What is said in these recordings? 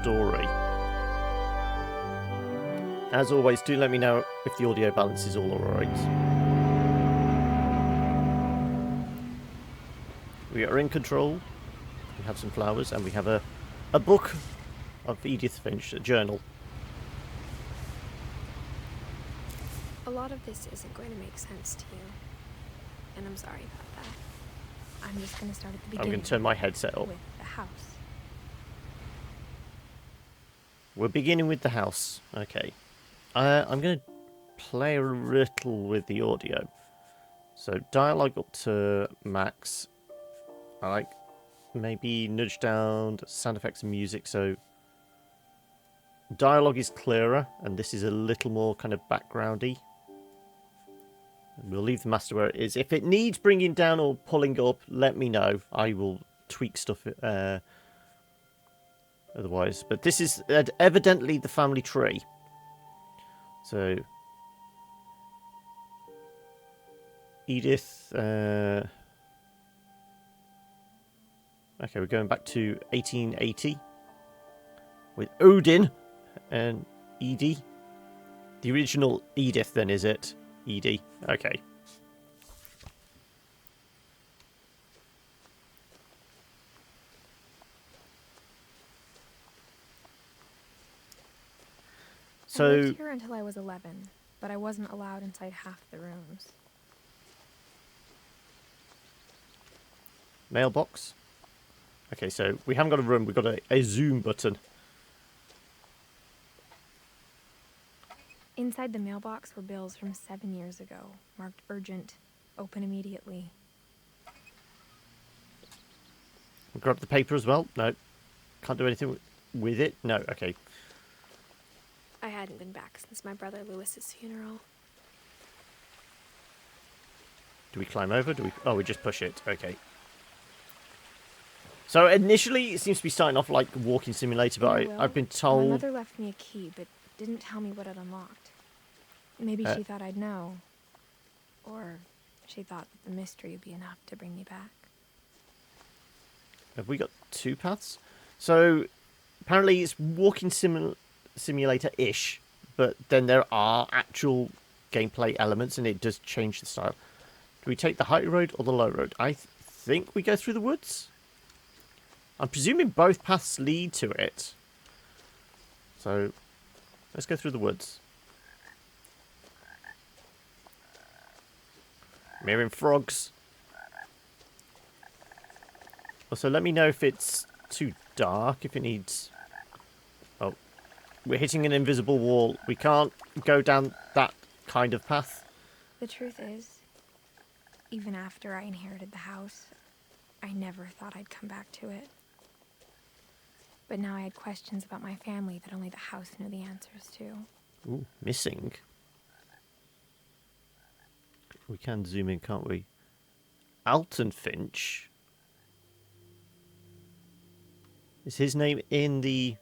story. As always, do let me know if the audio balance is all alright. We are in control. We have some flowers, and we have a book of Edith Finch, a journal. A lot of this isn't going to make sense to you, and I'm sorry about that. I'm just going to start at the beginning. I'm going to turn my headset up. With the house. We're beginning with the house. Okay. I'm going to play a little with the audio. So dialogue up to max. I like maybe nudge down sound effects and music so dialogue is clearer and this is a little more kind of backgroundy. We'll leave the master where it is. If it needs bringing down or pulling up, let me know. I will tweak stuff otherwise. But this is evidently the family tree. So Edith. Okay, we're going back to 1880 with Odin and Edie. The original Edith, then, is it? Edie. Okay. I lived here until I was 11, but I wasn't allowed inside half the rooms. Mailbox. Okay, so we haven't got a room, we've got a zoom button. Inside the mailbox were bills from 7 years ago, marked urgent, open immediately. We'll grab the paper as well. No. Can't do anything with it. No, okay. I hadn't been back since my brother Lewis's funeral. Do we climb over? Oh, we just push it. Okay. So initially, it seems to be starting off like walking simulator, but I've been told... My mother left me a key, but didn't tell me what it unlocked. Maybe she thought I'd know. Or she thought that the mystery would be enough to bring me back. Have we got two paths? So, apparently it's walking simulator-ish, but then there are actual gameplay elements, and it does change the style. Do we take the high road or the low road? I think we go through the woods. I'm presuming both paths lead to it. So, let's go through the woods. I'm hearing frogs. Also, let me know if it's too dark, if it needs... Oh, we're hitting an invisible wall. We can't go down that kind of path. The truth is, even after I inherited the house, I never thought I'd come back to it. But now I had questions about my family that only the house knew the answers to. Ooh, missing. We can zoom in, can't we? Alton Finch. Is his name in the...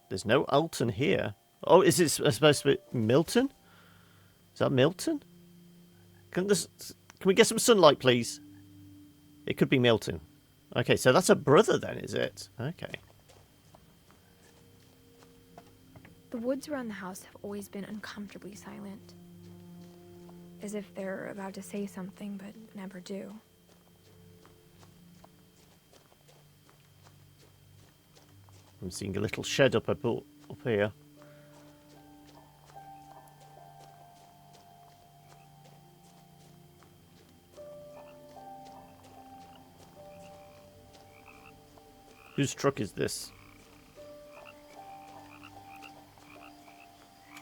There's no Alton here. Oh, is it supposed to be Milton? Is that Milton? Can we get some sunlight, please? It could be Milton. Okay, so that's a brother then, is it? Okay. The woods around the house have always been uncomfortably silent. As if they're about to say something, but never do. I'm seeing a little shed up here. Whose truck is this?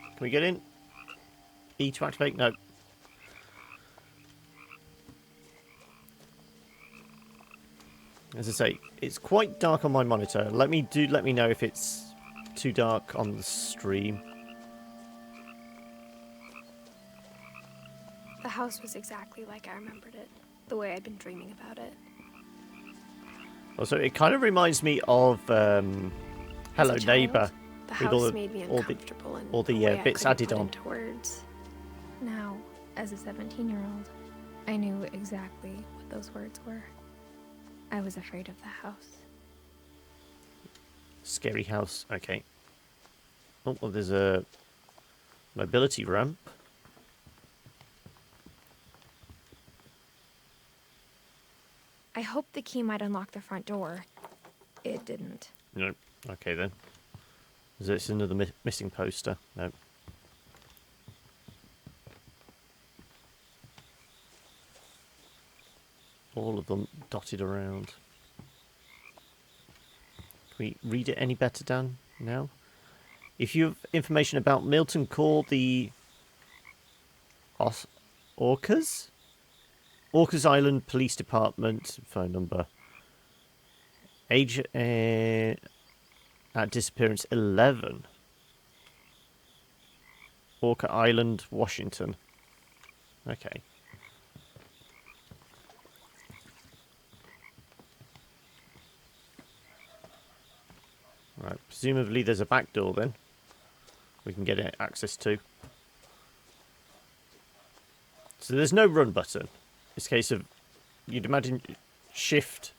Can we get in? E to activate? No. As I say, it's quite dark on my monitor. Let me know if it's too dark on the stream. The house was exactly like I remembered it, the way I'd been dreaming about it. Also, it kind of reminds me of Hello Neighbor. The house made me uncomfortable in all the bits added on. Into words. Now, as a 17-year-old, I knew exactly what those words were. I was afraid of the house. Scary house. Okay. Oh, well, there's a mobility ramp. I hoped the key might unlock the front door. It didn't. No. Okay, then. Is this another missing poster? No. All of them dotted around. Can we read it any better, Dan, now? If you have information about Milton, call the Orcas? Orcas Island Police Department phone number. Age at disappearance 11. Orca Island, Washington. Okay. Right, presumably there's a back door then. We can get access to. So there's no run button. It's a case of, you'd imagine shift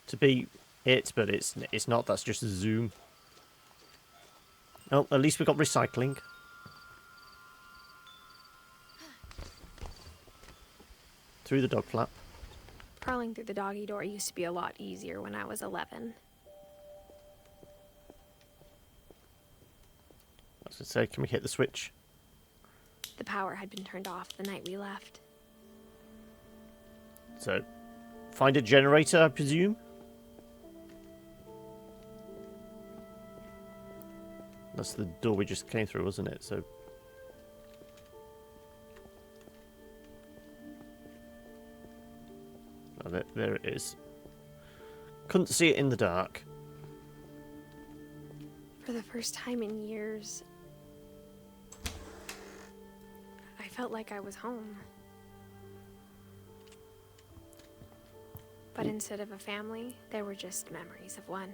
to be it, but it's not. That's just a zoom. Oh, at least we got recycling. Through the dog flap. Crawling through the doggy door used to be a lot easier when I was 11. I was going to say, can we hit the switch? The power had been turned off the night we left. So, find a generator, I presume? That's the door we just came through, wasn't it? So, oh, there it is. Couldn't see it in the dark. For the first time in years, I felt like I was home. But instead of a family, there were just memories of one.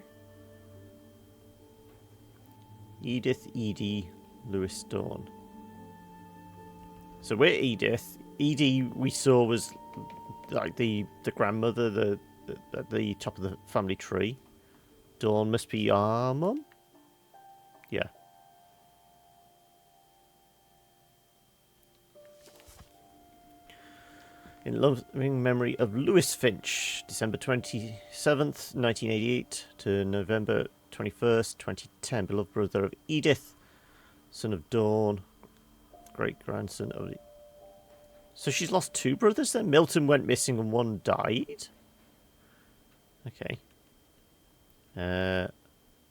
Edith, Edie, Lewis, Dawn. So we're Edith. Edie we saw was like the grandmother, at the top of the family tree. Dawn must be our mum? Yeah. In loving memory of Lewis Finch, December 27th, 1988 to November 21st, 2010. Beloved brother of Edith, son of Dawn, great-grandson of... So she's lost two brothers then? Milton went missing and one died? Okay.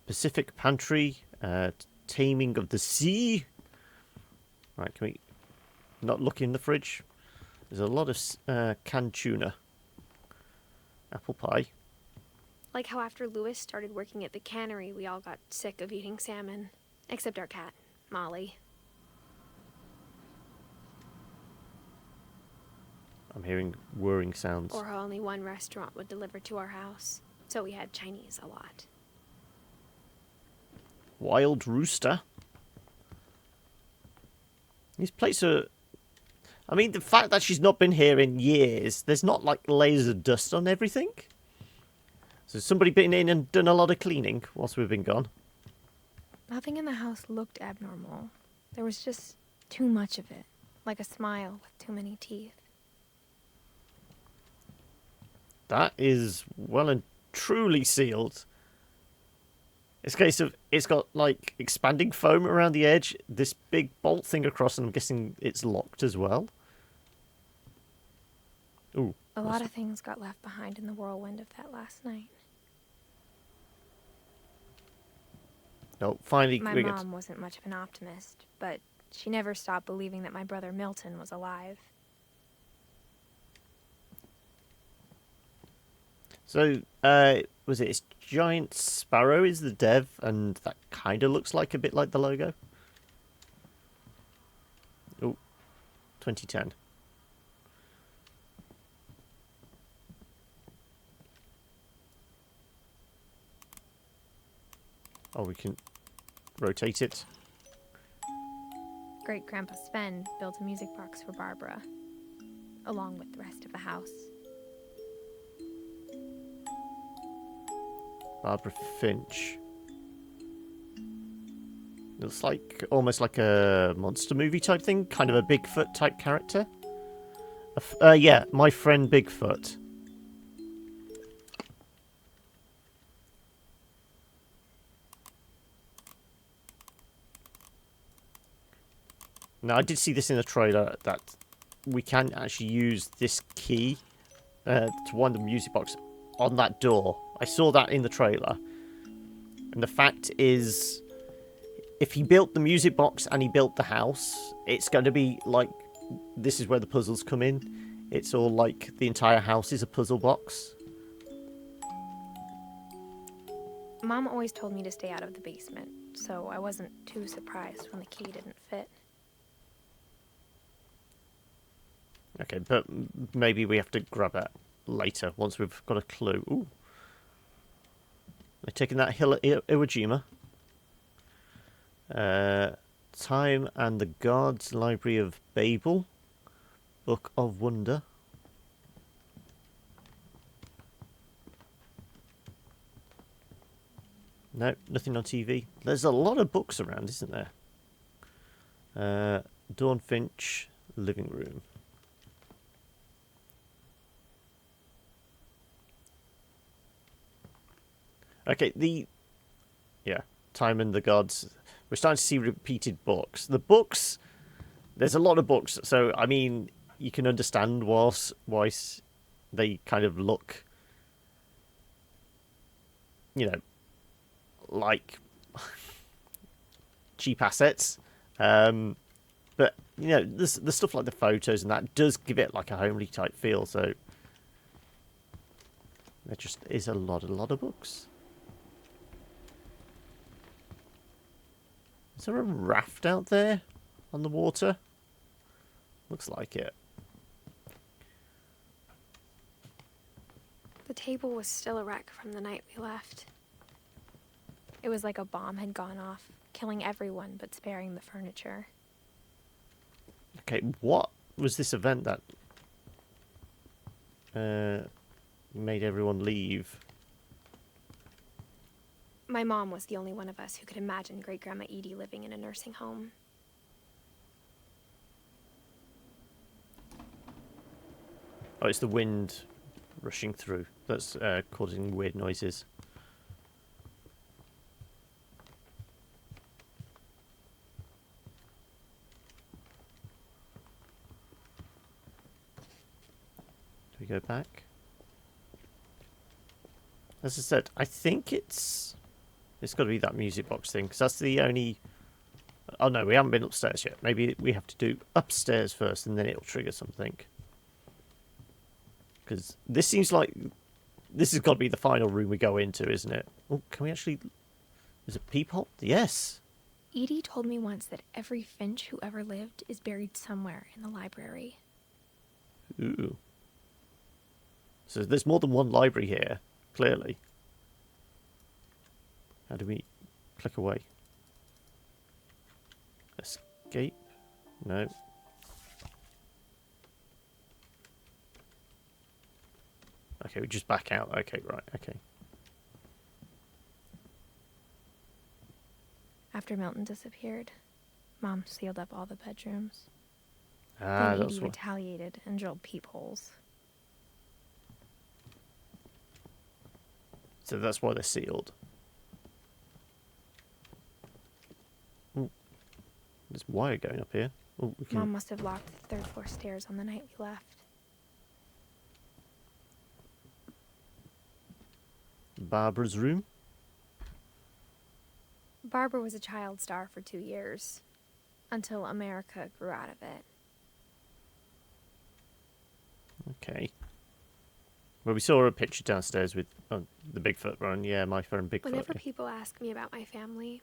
Pacific Pantry, Taming of the Sea. Right, can we not look in the fridge? There's a lot of canned tuna. Apple pie. Like how after Lewis started working at the cannery, we all got sick of eating salmon. Except our cat, Molly. I'm hearing whirring sounds. Or how only one restaurant would deliver to our house. So we had Chinese a lot. Wild rooster. These plates are... I mean, the fact that she's not been here in years, there's not like layers of dust on everything. So somebody been in and done a lot of cleaning whilst we've been gone. Nothing in the house looked abnormal. There was just too much of it. Like a smile with too many teeth. That is well and truly sealed. It's a case of, it's got like expanding foam around the edge, this big bolt thing across, and I'm guessing it's locked as well. Ooh. A lot of things got left behind in the whirlwind of that last night. No, finally My mom wasn't much of an optimist, but she never stopped believing that my brother Milton was alive. So, was it? It's Giant Sparrow is the dev, and that kind of looks like a bit like the logo. Oh, 2010. Oh, we can rotate it. Great-Grandpa Sven built a music box for Barbara, along with the rest of the house. Barbara Finch. Looks like almost like a monster movie type thing, kind of a Bigfoot type character. Yeah, my friend Bigfoot. Now, I did see this in the trailer that we can actually use this key to wind the music box on that door. I saw that in the trailer. And the fact is, if he built the music box and he built the house, it's going to be like, this is where the puzzles come in. It's all like the entire house is a puzzle box. Mom always told me to stay out of the basement, so I wasn't too surprised when the key didn't fit. Okay, but maybe we have to grab it later once we've got a clue. Ooh. They're taking that hill at Iwo Jima. Time and the Gods, Library of Babel, Book of Wonder. No, nothing on TV. There's a lot of books around, isn't there? Dawn Finch, living room. Okay, Time and the Gods. We're starting to see repeated books. The books, there's a lot of books, so I mean, you can understand why they kind of look, like cheap assets. But the stuff like the photos and that does give it like a homely type feel. So there just is a lot of books. Is there a raft out there on the water? Looks like it. The table was still a wreck from the night we left. It was like a bomb had gone off, killing everyone but sparing the furniture. Okay, what was this event that made everyone leave? My mom was the only one of us who could imagine Great-Grandma Edie living in a nursing home. Oh, it's the wind rushing through that's causing weird noises. Do we go back? As I said, I think it's got to be that music box thing, because that's the only... Oh no, we haven't been upstairs yet. Maybe we have to do upstairs first and then it'll trigger something. Because this seems like... This has got to be the final room we go into, isn't it? Oh, can we actually... There's a peephole? Yes! Edie told me once that every Finch who ever lived is buried somewhere in the library. Ooh. So there's more than one library here, clearly. How do we click away? Escape? No. Okay, we just back out. Okay, right, okay. After Milton disappeared, Mom sealed up all the bedrooms. Ah, Then that's Edie what... retaliated and drilled peepholes. So that's why they're sealed. Ooh. There's wire going up here. Ooh, we can... Mom must have locked the third floor stairs on the night we left. Barbara's room? Barbara was a child star for 2 years, until America grew out of it. Okay. Well, we saw a picture downstairs with the Bigfoot run. Yeah, my friend Bigfoot. Whenever people ask me about my family,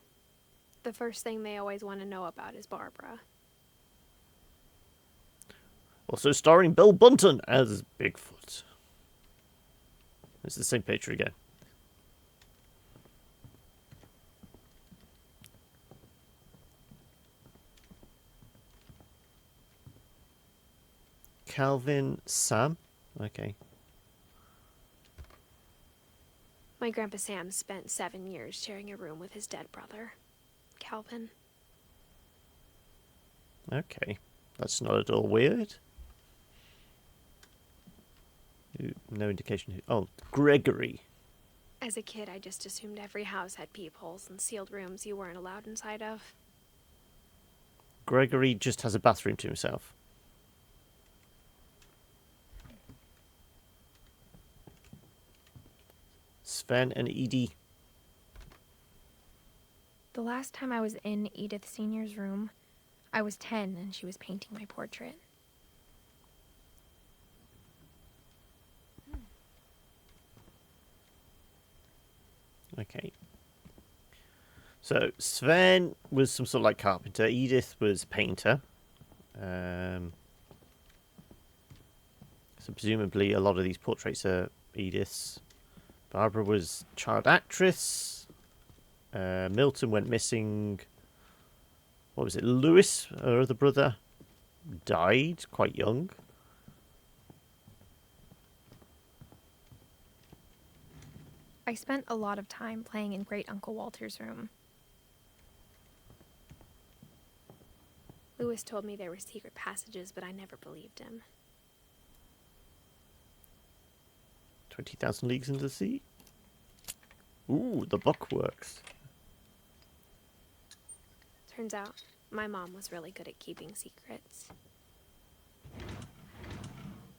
the first thing they always want to know about is Barbara. Also starring Bill Bunton as Bigfoot. It's the same picture again. Calvin Sam. Okay. My Grandpa Sam spent 7 years sharing a room with his dead brother, Calvin. Okay. That's not at all weird. No indication who... Oh, Gregory. As a kid, I just assumed every house had peepholes and sealed rooms you weren't allowed inside of. Gregory just has a bathroom to himself. Sven and Edie. The last time I was in Edith Sr.'s room, I was 10 and she was painting my portrait. Okay. So Sven was some sort of like carpenter. Edith was painter. So presumably a lot of these portraits are Edith's. Barbara was child actress. Milton went missing. What was it? Lewis, her other brother, died quite young. I spent a lot of time playing in Great Uncle Walter's room. Lewis told me there were secret passages, but I never believed him. 20,000 Leagues Under the Sea. Ooh, the book works. Turns out, my mom was really good at keeping secrets.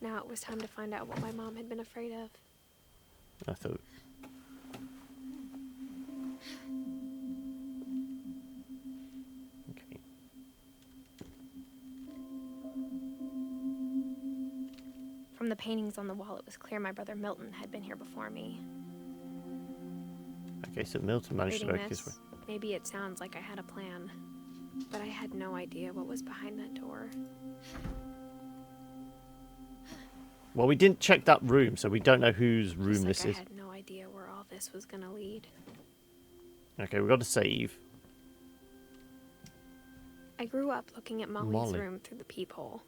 Now it was time to find out what my mom had been afraid of. I thought... Okay. From the paintings on the wall, it was clear my brother Milton had been here before me. Okay, so Milton managed to Reading work his way. this, maybe it sounds like I had a plan, but I had no idea what was behind that door. Well, we didn't check that room, so we don't know whose room Just like this I is. had no idea where all this was gonna lead. Okay, we've got to save. I grew up looking at Molly's Molly. room through the peephole.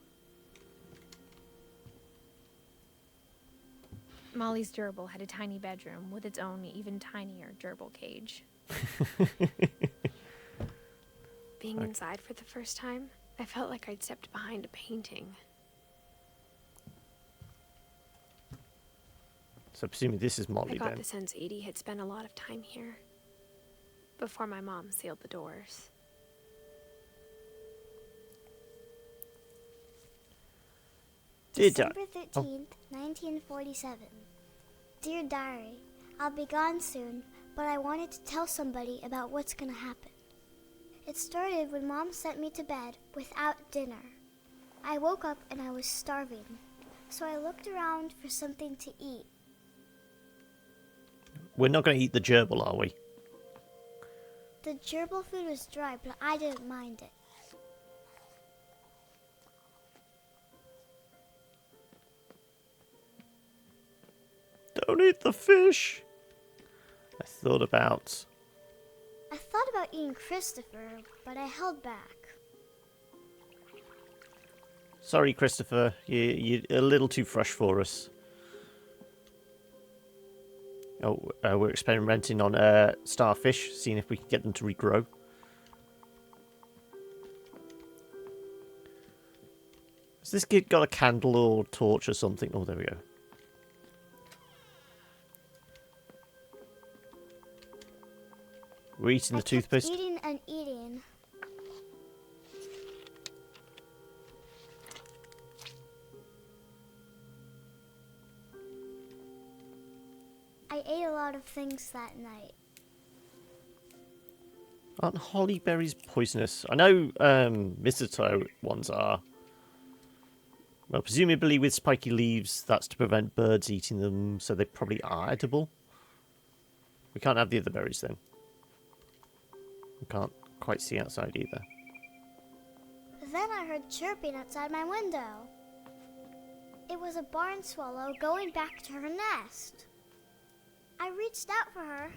Molly's gerbil had a tiny bedroom with its own even tinier gerbil cage. Being inside for the first time, I felt like I'd stepped behind a painting. So presumably this is I Molly got then. the sense Edie had spent a lot of time here before my mom sealed the doors. December 13th, 1947. Dear Diary, I'll be gone soon, but I wanted to tell somebody about what's gonna happen. It started when Mom sent me to bed without dinner. I woke up and I was starving, so I looked around for something to eat. We're not going to eat the gerbil, are we? The gerbil food was dry, but I didn't mind it. Don't eat the fish. I thought about eating Christopher, but I held back. Sorry, Christopher. You're a little too fresh for us. Oh, we're experimenting on starfish, seeing if we can get them to regrow. Has this kid got a candle or torch or something? Oh, there we go. We're eating the toothpaste. Eating and eating. I ate a lot of things that night. Aren't holly berries poisonous? I know mistletoe ones are. Well, presumably with spiky leaves, that's to prevent birds eating them, so they probably are edible. We can't have the other berries then. We can't quite see outside either. Then I heard chirping outside my window. It was a barn swallow going back to her nest. I reached out for her.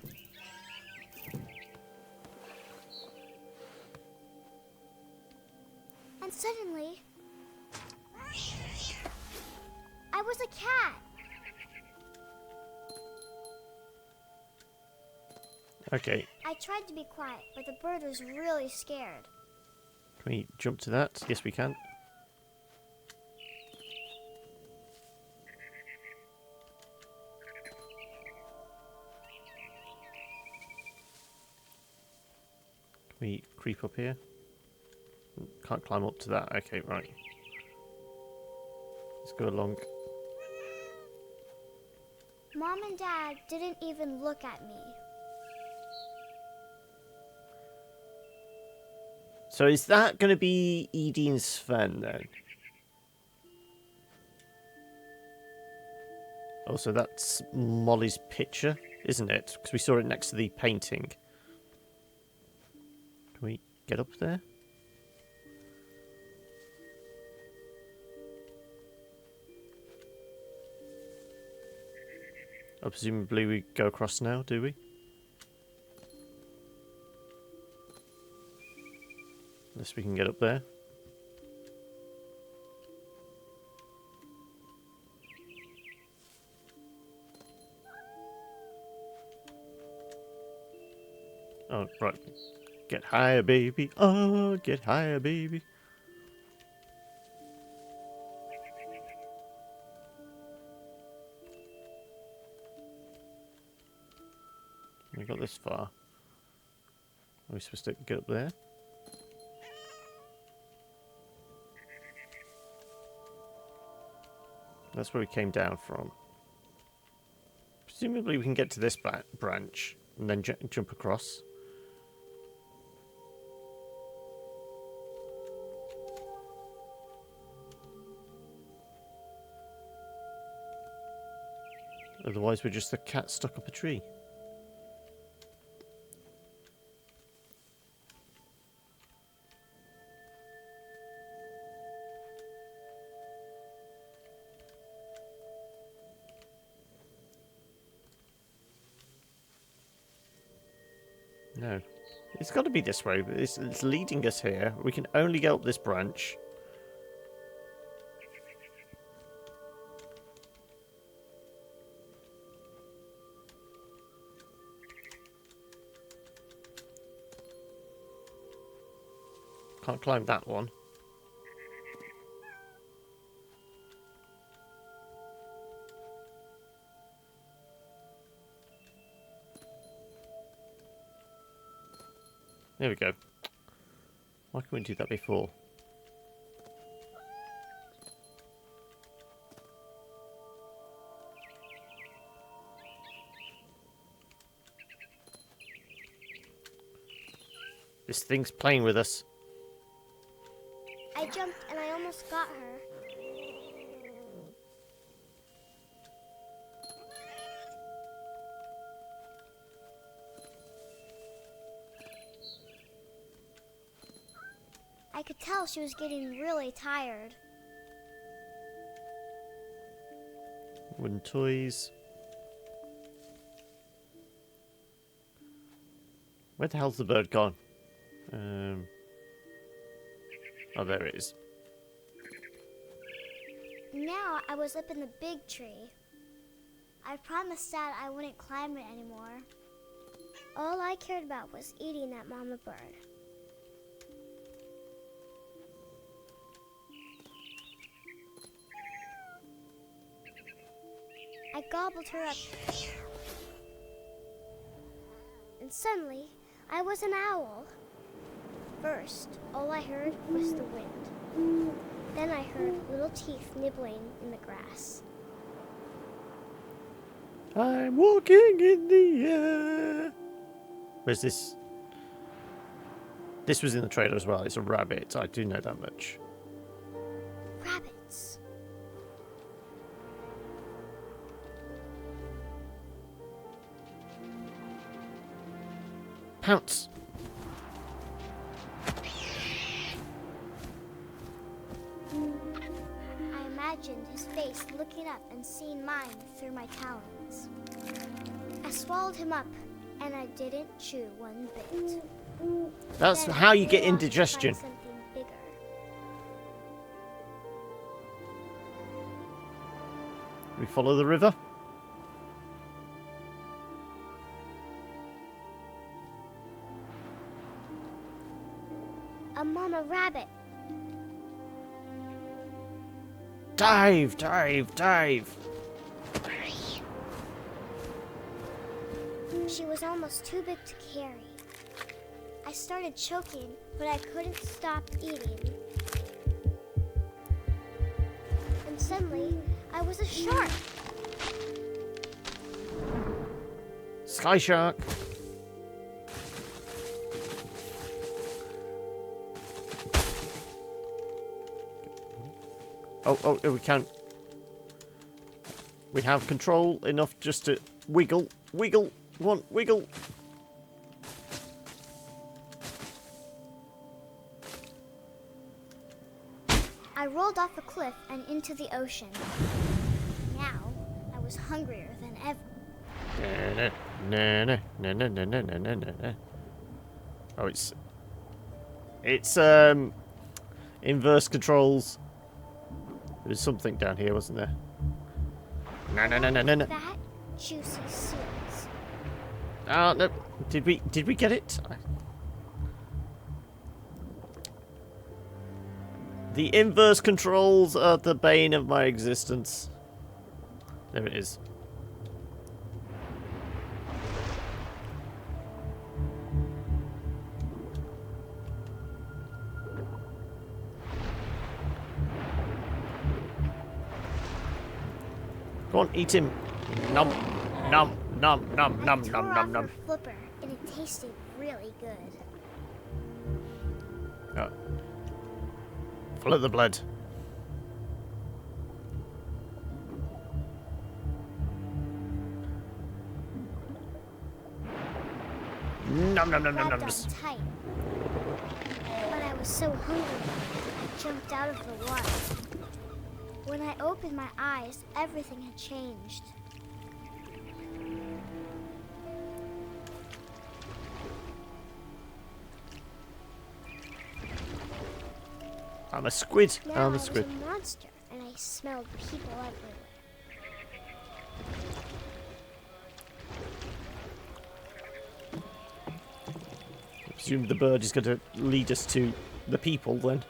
And suddenly, I was a cat. Okay. I tried to be quiet, but the bird was really scared. Can we jump to that? Yes, we can. Can we creep up here? Can't climb up to that. Okay, right. Let's go along. Mom and Dad didn't even look at me. So is that going to be Edie and Sven then? Oh, so that's Molly's picture, isn't it? Because we saw it next to the painting. Can we get up there? Oh, presumably we go across now, do we? Unless we can get up there. Oh, right. Get higher, baby. Oh, get higher, baby. We got this far. Are we supposed to get up there? That's where we came down from. Presumably we can get to this branch and then jump across. Otherwise we're just a cat stuck up a tree. No. It's got to be this way. It's leading us here. We can only get up this branch. Can't climb that one. There we go. Why couldn't we do that before? This thing's playing with us. I jumped and I almost got her. I could tell she was getting really tired. Wooden toys. Where the hell's the bird gone? Oh, there it is. Now I was up in the big tree. I promised Dad I wouldn't climb it anymore. All I cared about was eating that mama bird. I gobbled her up. And suddenly, I was an owl. First, all I heard was the wind. Then I heard little teeth nibbling in the grass. I'm walking in the air. Where's this? This was in the trailer as well. It's a rabbit. I do know that much. Rabbits. Pounce. I imagined his face looking up and seeing mine through my talons. I swallowed him up, and I didn't chew one bit. That's Then how I you get flew off to indigestion. find something bigger. We follow the river. mama rabbit. Dive, dive, dive. She was almost too big to carry. I started choking, but I couldn't stop eating. And suddenly, I was a shark. Sky shark. Oh, we can't. We have control enough just to wiggle, wiggle, one, wiggle. I rolled off a cliff and into the ocean. Now, I was hungrier than ever. Oh, it's inverse controls. There's something down here, wasn't there? No. Fat, juicy seeds. Oh no! Did we get it? The inverse controls are the bane of my existence. There it is. Go on, eat him. Nom, nom, nom, nom, nom, I nom, tore nom, off nom. her flipper, and it tasted really good. Oh. Follow the blood. Nom, nom, nom, nom, Grabbed noms. on tight. But I was so hungry, I jumped out of the water. When I opened my eyes, everything had changed. I'm a squid. Now I'm I a was squid. a monster, and I smelled people everywhere. I presume the bird is going to lead us to the people then.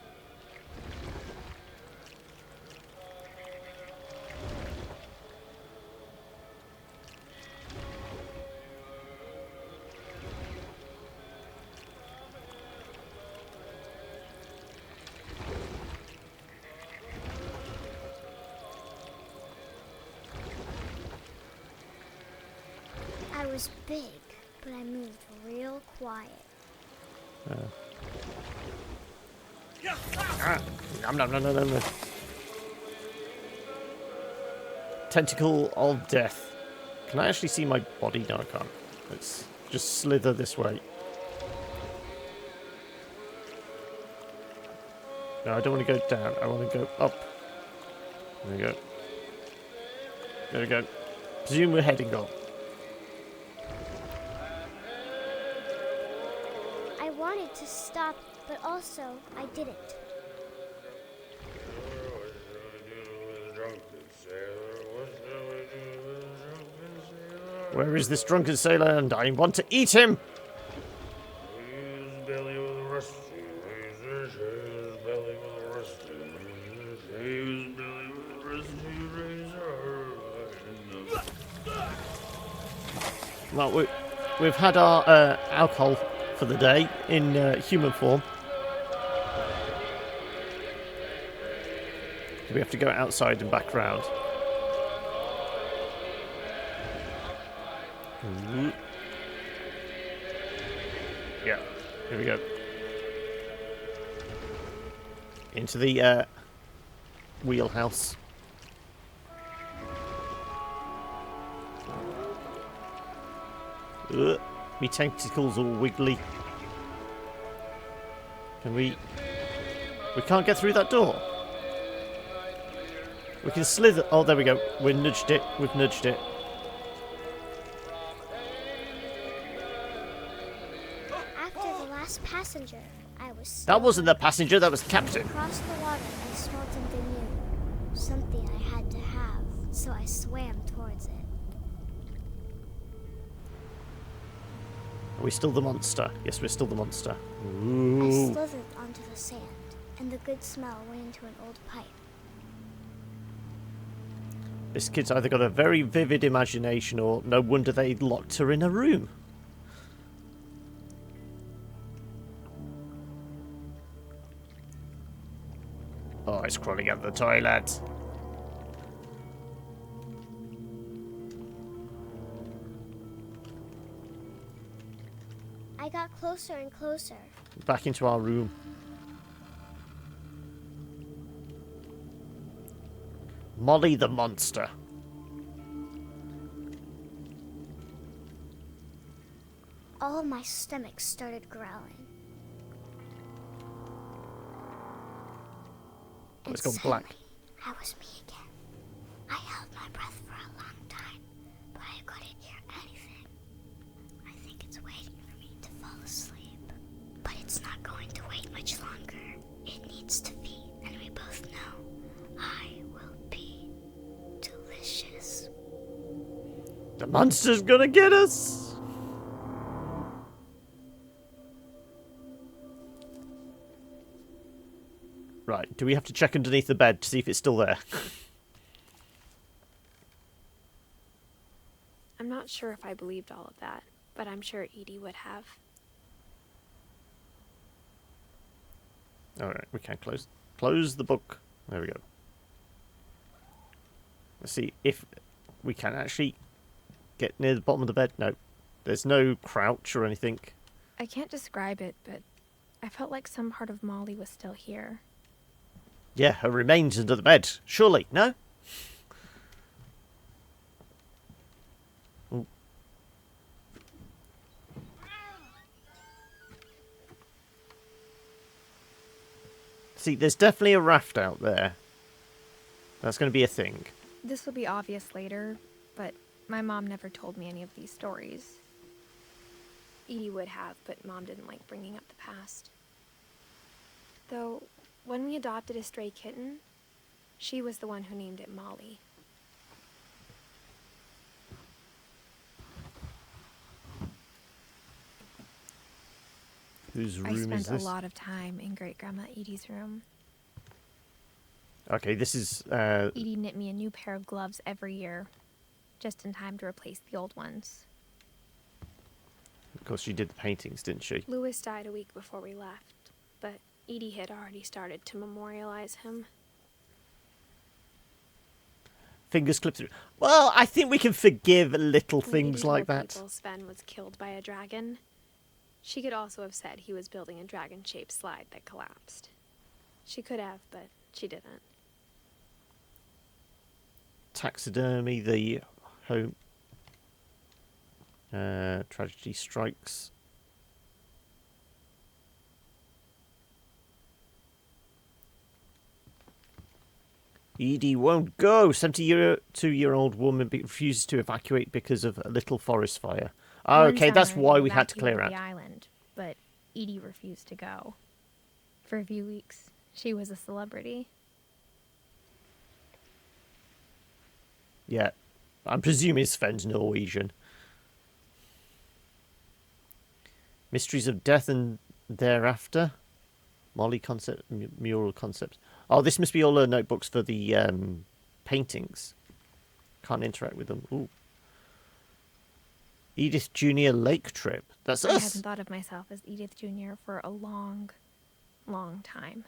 I was big, but I moved real quiet. Nom, nom, nom, nom, nom, nom. Tentacle of death. Can I actually see my body? No, I can't. Let's just slither this way. No, I don't want to go down. I want to go up. There we go. There we go. Presume we're heading up. I wanted to stop, but also I didn't. Where is this drunken sailor? And I want to eat him! Well, we've had our alcohol for the day in human form. Do we have to go outside and back round? Ooh. Yeah, here we go. Into the wheelhouse. Me tentacles all wiggly. Can we... We can't get through that door. We can slither... Oh, there we go. We nudged it. We've nudged it. After the last passenger, I was That wasn't the passenger, that was the captain. across the water. I smelled something new, something I had to have, so I swam towards it. Are we still the monster? Yes, we're still the monster. I Ooh. slithered onto the the sand, and the good smell went into an old pipe. This kid's either got a very vivid imagination or no wonder they locked her in a room. Oh, it's crawling out the toilet. I got closer and closer. Back into our room. Molly the monster. All of my stomach started growling. Oh, it's gone black. Suddenly, I was me again. I held my breath for a long time, but I couldn't hear anything. I think it's waiting for me to fall asleep. But it's not going to wait much longer. It needs to feed, and we both know I will be delicious. The monster's gonna get us! Right, do we have to check underneath the bed to see if it's still there? I'm not sure if I believed all of that, but I'm sure Edie would have. Alright, we can close the book. There we go. Let's see if we can actually get near the bottom of the bed. No, there's no crouch or anything. I can't describe it, but I felt like some part of Molly was still here. Yeah, her remains under the bed. Surely, no? Ooh. See, there's definitely a raft out there. That's going to be a thing. This will be obvious later, but my mom never told me any of these stories. Edie would have, but Mom didn't like bringing up the past. Though, when we adopted a stray kitten, she was the one who named it Molly. Whose room I is spent this? a lot of time in Great-Grandma Edie's room. Okay, this is... Edie knit me a new pair of gloves every year, just in time to replace the old ones. Of course, she did the paintings, didn't she? Louis died a week before we left, but Edie had already started to memorialize him. Fingers clipped through. Well, I think we can forgive little When things Edie like told that. people Sven was killed by a dragon, she could also have said he was building a dragon-shaped slide that collapsed. She could have, but she didn't. Taxidermy, the home... tragedy strikes. Edie won't go. 72-year-old woman refuses to evacuate because of a little forest fire. Oh, One okay, that's summer, why they we had to clear evacuated out. the island, but Edie refused to go. For a few weeks, she was a celebrity. Yeah, I'm presuming Sven's Norwegian. Mysteries of Death and Thereafter. Molly concept, mural concept. Oh, this must be all her notebooks for the paintings. Can't interact with them. Ooh. Edith Junior Lake Trip. That's I us. hadn't thought of myself as Edith Jr. for a long, long time.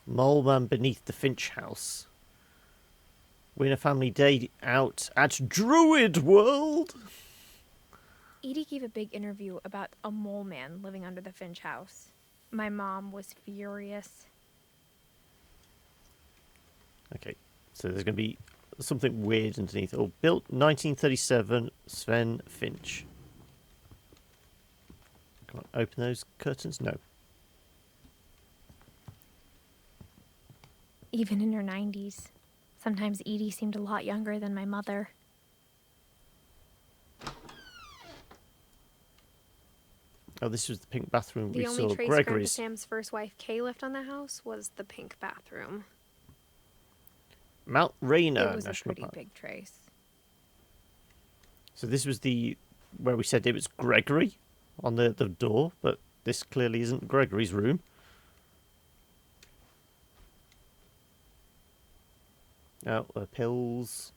Mole Man beneath the Finch house. Win a family day out at Druid World. Edie gave a big interview about a mole man living under the Finch house. My mom was furious. Okay, so there's going to be something weird underneath. Oh, built 1937, Sven Finch. Can I open those curtains? No. Even in her 90s. Sometimes Edie seemed a lot younger than my mother. Oh, this was the pink bathroom The we only saw. trace Grandpa Gregory's. Sam's first wife Kay left on the house was the pink bathroom. Mount Rainier It was a National pretty Park. big trace. So this was the where we said it was Gregory on the door, but this clearly isn't Gregory's room. Oh, pills.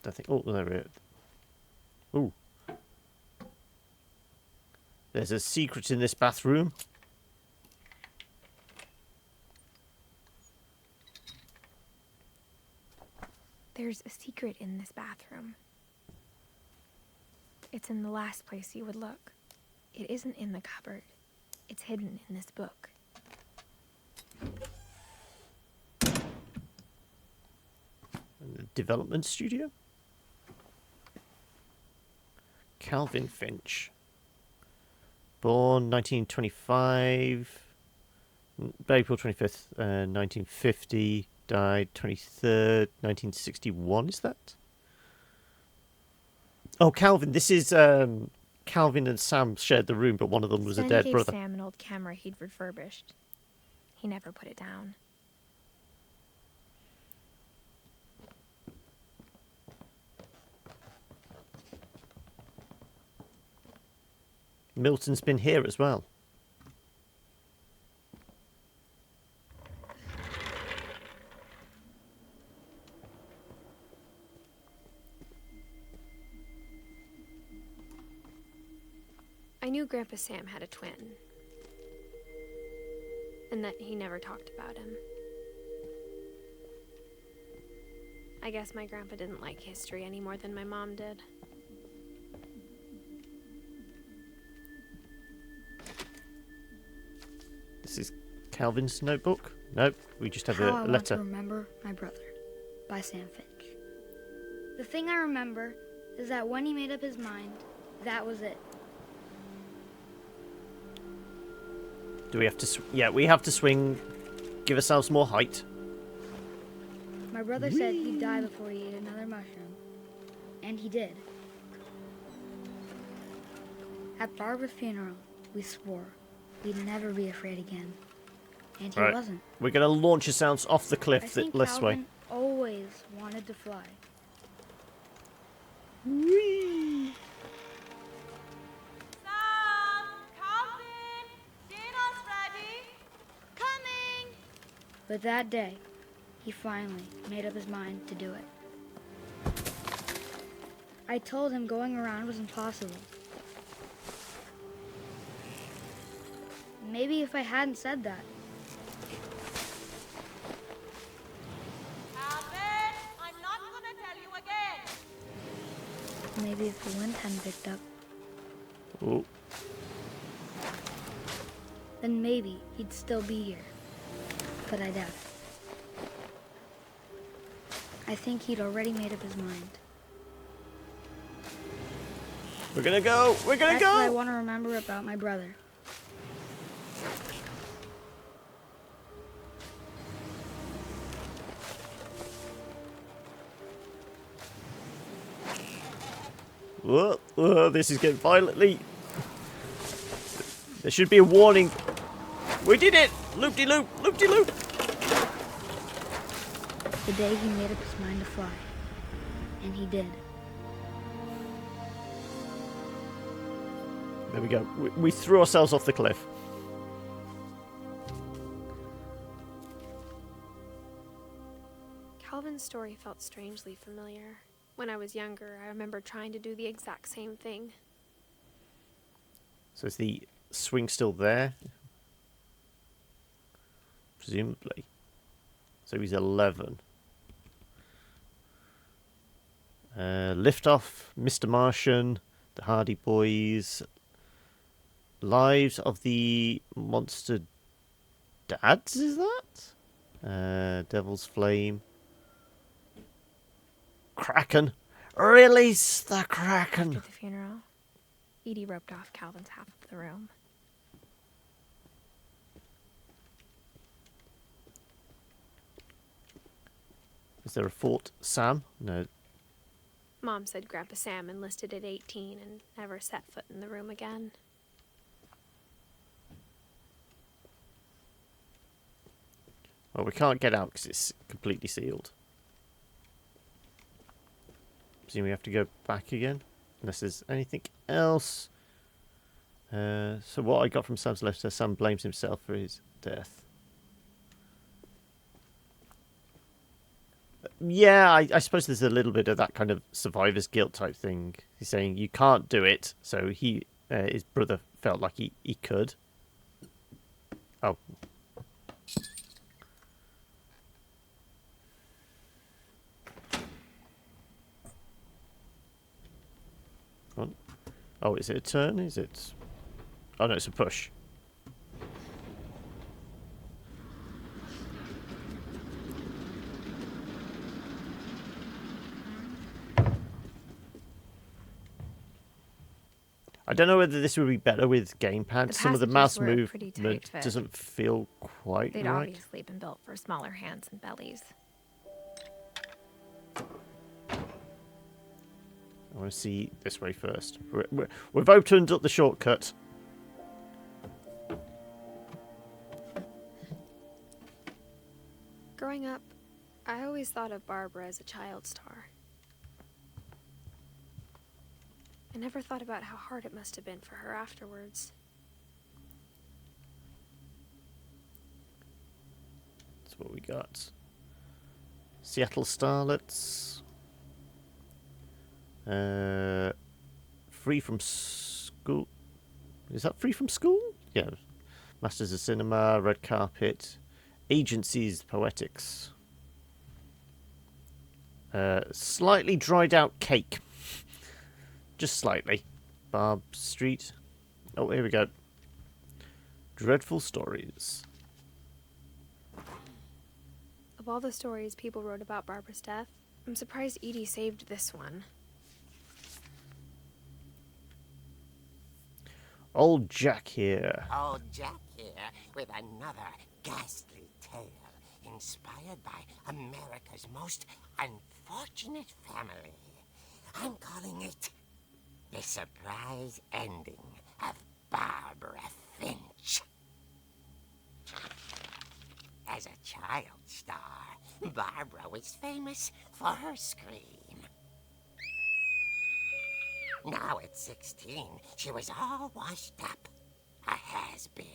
Don't think. Oh, there we go. Ooh. There's a secret in this bathroom. There's a secret in this bathroom. It's in the last place you would look. It isn't in the cupboard. It's hidden in this book. The development studio. Calvin Finch. Born 1925. April 25th, 1950. Died 23rd, 1961. Is that? Oh, Calvin. This is Calvin and Sam shared the room, but one of them was a dead gave brother. Sam an old camera he'd refurbished. He never put it down. Milton's been here as well. I knew Grandpa Sam had a twin, and that he never talked about him. I guess my grandpa didn't like history any more than my mom did. This is Calvin's notebook? Nope, we just have How a I Want letter. to Remember My Brother by Sam Finch. The thing I remember is that when he made up his mind, that was it. Do we have to... Yeah, we have to swing. Give ourselves more height. My brother said he'd die before he ate another mushroom. And he did. At Barbara's funeral, we swore we'd never be afraid again. And he Right. wasn't. We're going to launch ourselves off the I cliff think this way. Calvin always wanted to fly. Whee! Sam! Calvin! Dinner's ready! Coming! But that day, he finally made up his mind to do it. I told him going around was impossible. Maybe if I hadn't said that, Calvin! I'm not gonna tell you again! maybe if the wind hadn't picked up, Oh, then maybe he'd still be here. But I doubt it. I think he'd already made up his mind. we're going to go. We're going to That's what I go. want to remember about my brother. Whoa, whoa, this is getting violently. There should be a warning. We did it! Loop-de-loop! Loop-de-loop! The day he made up his mind to fly. And he did. There we go. We threw ourselves off the cliff. Calvin's story felt strangely familiar. When I was younger, I remember trying to do the exact same thing. So is the swing still there? Presumably. So he's 11. Lift Off, Mr. Martian, The Hardy Boys, Lives of the Monster Dads, is that? Devil's Flame. Kraken. Release the Kraken. After the funeral, Edie roped off Calvin's half of the room. Is there a Fort Sam? No. Mom said Grandpa Sam enlisted at 18 and never set foot in the room again. Well, we can't get out because it's completely sealed. Presume we have to go back again. Unless there's anything else. So what I got from Sam's letter, Sam blames himself for his death. Yeah, I suppose there's a little bit of that kind of survivor's guilt type thing. He's saying you can't do it, so his brother felt like he could. Oh. Oh, is it a turn? Is it? Oh no, it's a push. I don't know whether this would be better with gamepad. Some of the mouse passages were a pretty tight movement fit. doesn't feel quite They'd right. obviously been built for smaller hands and bellies. I want to see this way first. We've opened up the shortcut. Growing up, I always thought of Barbara as a child star. I never thought about how hard it must have been for her afterwards. That's what we got. Seattle Starlets. Free from school. Is that free from school? Yeah. Masters of Cinema, Red Carpet. Agencies, Poetics. Slightly dried out cake. Just slightly. Barb Street. Oh, here we go. Dreadful Stories. Of all the stories people wrote about Barbara's death, I'm surprised Edie saved this one. Old Jack here. Old Jack here with another ghastly tale inspired by America's most unfortunate family. I'm calling it The Surprise Ending of Barbara Finch. As a child star, Barbara was famous for her scream. Now at 16, she was all washed up. A has-been.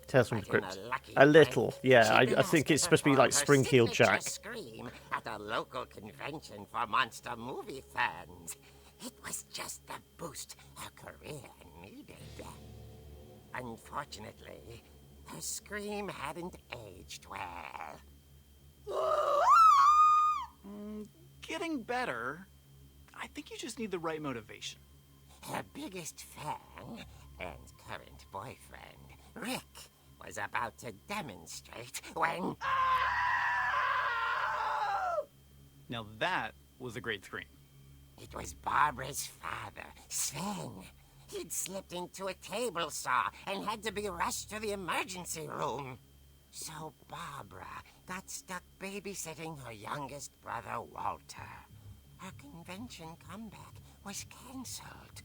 Tales from the But in Crypt. lucky A little, break, yeah. she'd I been think asked it's to supposed to be like perform her Spring-Heeled signature Jack. Scream at a local convention for monster movie fans. It was just the boost her career needed. Unfortunately, her scream hadn't aged well. Getting better. I think you just need the right motivation. Her biggest fan and current boyfriend, Rick, was about to demonstrate when... Now that was a great scream. It was Barbara's father, Sven. He'd slipped into a table saw and had to be rushed to the emergency room. So Barbara got stuck babysitting her youngest brother, Walter. Her convention comeback was cancelled.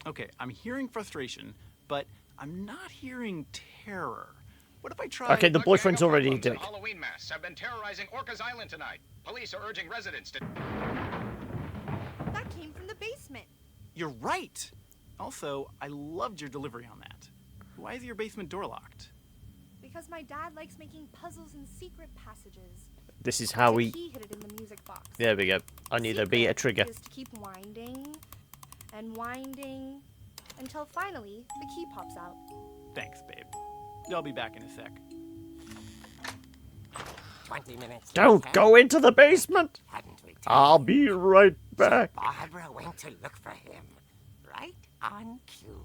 Okay, I'm hearing frustration, but I'm not hearing terror. What if I try... Okay, the boyfriend's already a The dick. Halloween masks have been terrorizing Orcas Island tonight. Police are urging residents to... That came from the basement. You're right. Also, I loved your delivery on that. Why is your basement door locked? Because my dad likes making puzzles and secret passages. This is how There's a we... key hidden in the music box. There we go. I need to be a trigger. Is to keep winding and winding until finally the key pops out. Thanks, babe. I'll be back in a sec. 20 minutes Don't later, go into the basement! hadn't returned. I'll be right back. Barbara went to look for him, right on cue.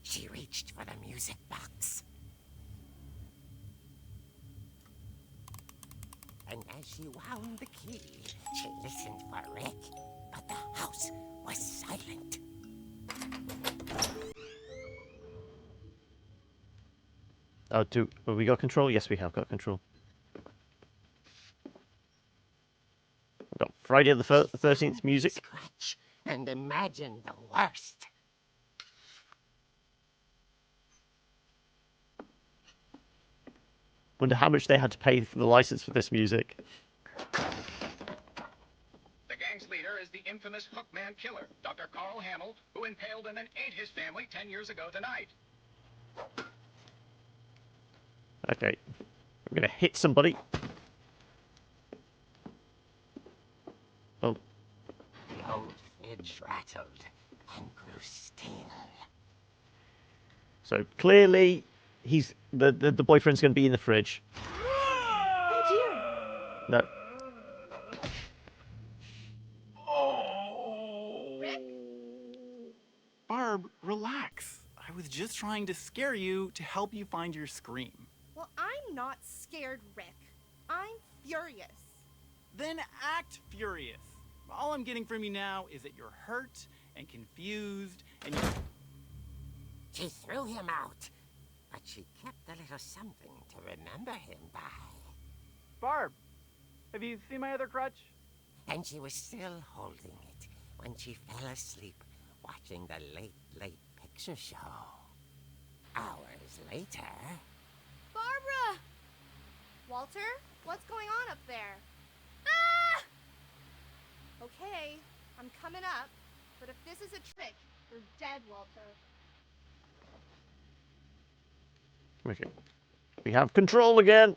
She reached for the music box. And as she wound the key, she listened for Rick, but the house was silent. Oh, have we got control? Yes, we have got control. We've got Friday the 13th music. Scratch and imagine the worst. Wonder how much they had to pay for the license for this music. infamous Hookman killer, Dr. Carl Hamill, who impaled and then ate his family 10 years ago tonight. Okay. I'm going to hit somebody. Oh. The old fridge rattled and grew still. So clearly, the boyfriend's going to be in the fridge. Oh dear. No. Barb, relax. I was just trying to scare you to help you find your scream. Well, I'm not scared, Rick. I'm furious. Then act furious. All I'm getting from you now is that you're hurt and confused and you... She threw him out, but she kept a little something to remember him by. Barb, have you seen my other crutch? And she was still holding it when she fell asleep watching the late picture show. Hours later... Barbara! Walter, what's going on up there? Ah! Okay, I'm coming up, but if this is a trick, you're dead, Walter. Okay. We have control again.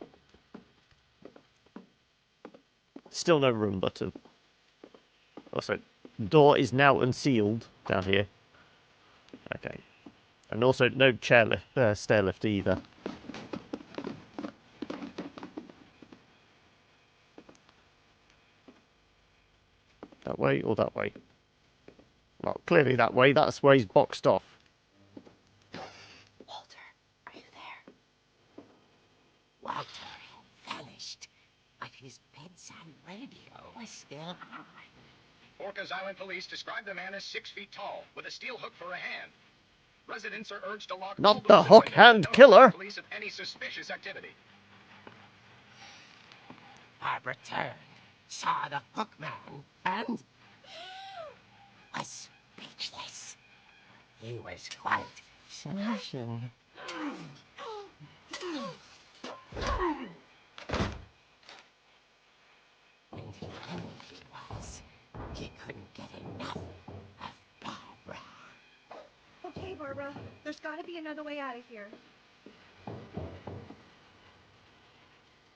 Still no room button. Also, door is now unsealed down here. Okay. And also no chair lift, stair lift either. That way or that way? Well, clearly that way. That's where he's boxed off. Walter, are you there? Walter had vanished, but his bedside radio was still on. Orcas Island police describe the man as 6 feet tall, with a steel hook for a hand. Residents are urged to lock Not all the doors and hook windows hand and notify killer. police of any suspicious activity. Barbara turned, saw the hook man, and was speechless. He was quite smashing. And he was. He couldn't get enough of Barbara. Okay, Barbara, there's gotta be another way out of here.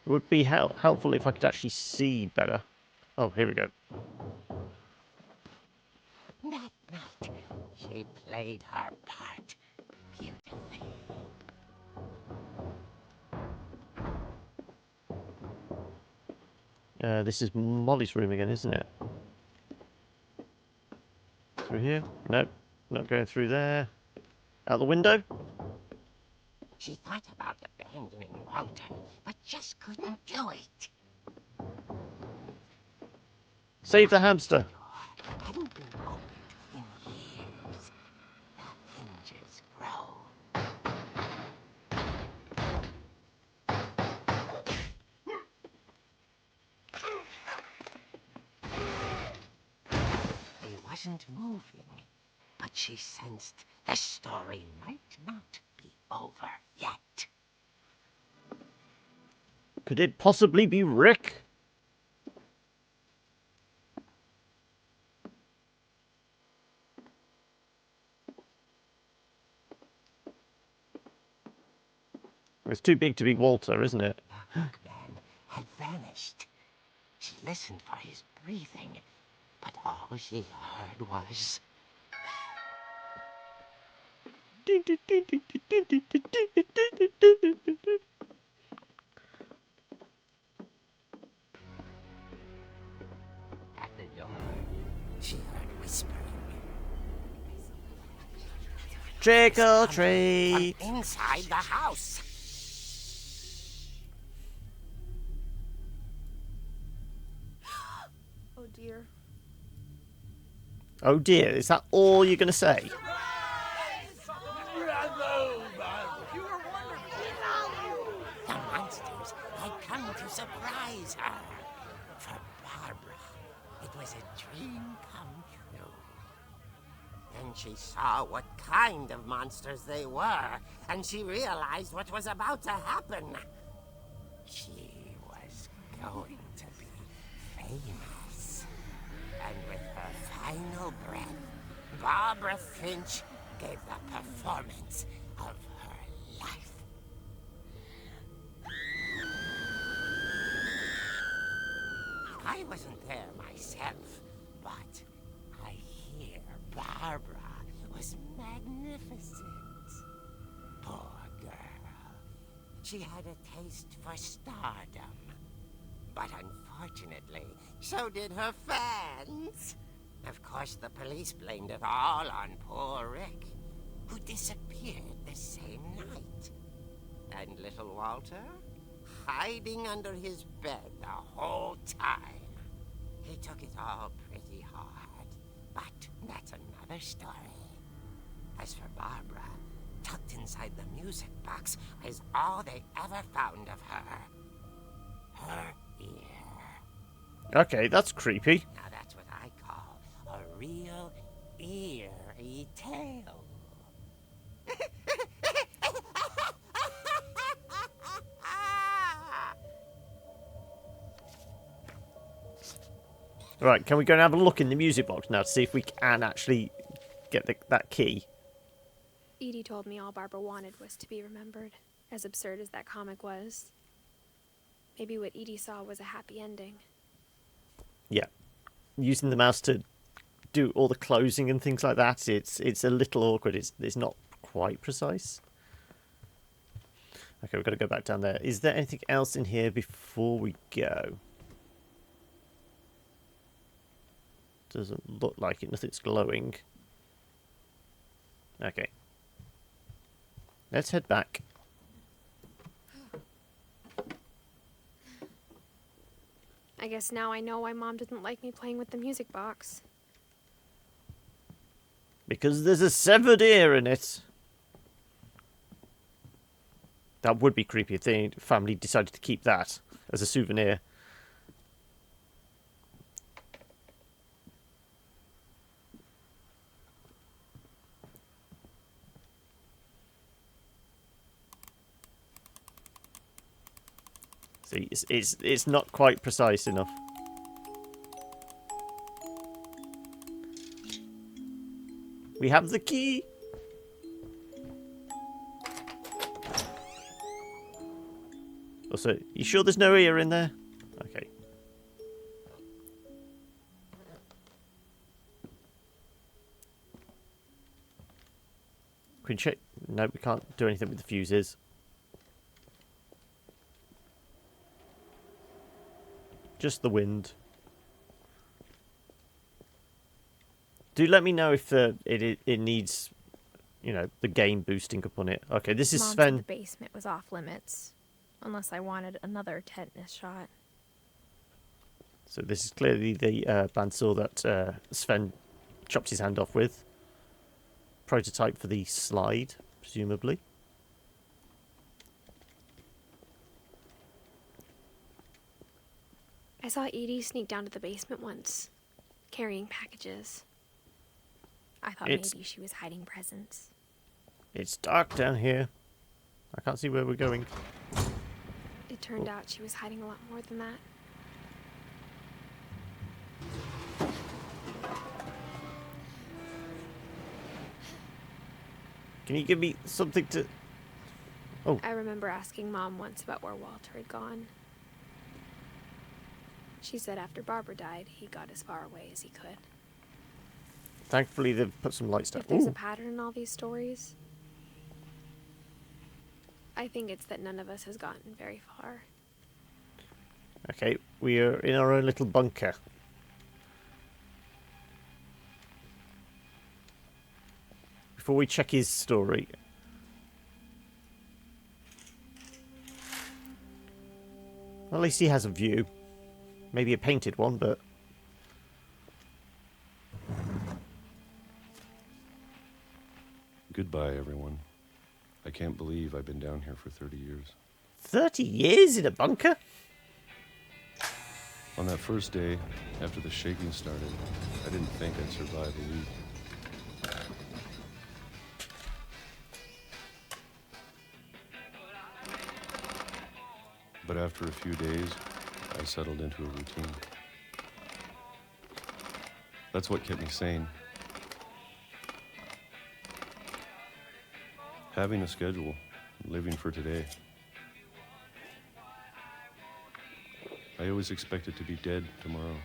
It would be helpful if I could actually see better. Oh, here we go. That night, she played her part beautifully. This is Molly's room again, isn't it? Through here? Nope. Not going through there. Out the window? She thought about abandoning Walter, but just couldn't do it. Save the hamster. Hadn't been opened in years. The hinges grow. He wasn't moving, but she sensed the story might not be over yet. Could it possibly be Rick? It's too big to be Walter, isn't it? The hookman had vanished. She listened for his breathing, but all she heard was... At the door, she heard whispering. Trick or treat. From inside the house. Oh dear. Oh dear, is that all you're going to say? The monsters had come to surprise her. For Barbara, it was a dream come true. Then she saw what kind of monsters they were, and she realized what was about to happen. She was going to be famous. And with her final breath, Barbara Finch gave the performance of her life. I wasn't there myself, but I hear Barbara was magnificent. Poor girl. She had a taste for stardom. But unfortunately, so did her fans. Of course, the police blamed it all on poor Rick, who disappeared the same night. And little Walter, hiding under his bed the whole time. He took it all pretty hard, but that's another story. As for Barbara, tucked inside the music box is all they ever found of her. Her ear. Okay, that's creepy. Now that's what I call a real eerie tale. Right, can we go and have a look in the music box now to see if we can actually get that key? Edie told me all Barbara wanted was to be remembered, as absurd as that comic was. Maybe what Edie saw was a happy ending. Yeah. Using the mouse to do all the closing and things like that, it's a little awkward. It's not quite precise. Okay, we've got to go back down there. Is there anything else in here before we go? Doesn't look like it. Nothing's glowing. Okay. Let's head back. I guess now I know why Mom didn't like me playing with the music box. Because there's a severed ear in it. That would be creepy if the family decided to keep that as a souvenir. See, it's not quite precise enough. We have the key. Also, you sure there's no ear in there? Okay. Can we check? No, we can't do anything with the fuses. Just the wind. Do let me know if it needs, you know, the game boosting up on it. Okay, this is Mom Sven. said the basement was off limits, unless I wanted another tetanus shot. So this is clearly the bandsaw that Sven chopped his hand off with. Prototype for the slide, presumably. I saw Edie sneak down to the basement once, carrying packages. I thought maybe she was hiding presents. It's dark down here. I can't see where we're going. It turned out she was hiding a lot more than that. Can you give me something to... Oh. I remember asking Mom once about where Walter had gone. She said after Barbara died, he got as far away as he could. Thankfully, they've put some light stuff. If there's a pattern in all these stories, I think it's that none of us has gotten very far. Okay, we are in our own little bunker. Before we check his story... Well, at least he has a view. Maybe a painted one, but... Goodbye, everyone. I can't believe I've been down here for 30 years. 30 years in a bunker? On that first day, after the shaking started, I didn't think I'd survive a week. But after a few days, I settled into a routine. That's what kept me sane. Having a schedule, living for today. I always expected to be dead tomorrow.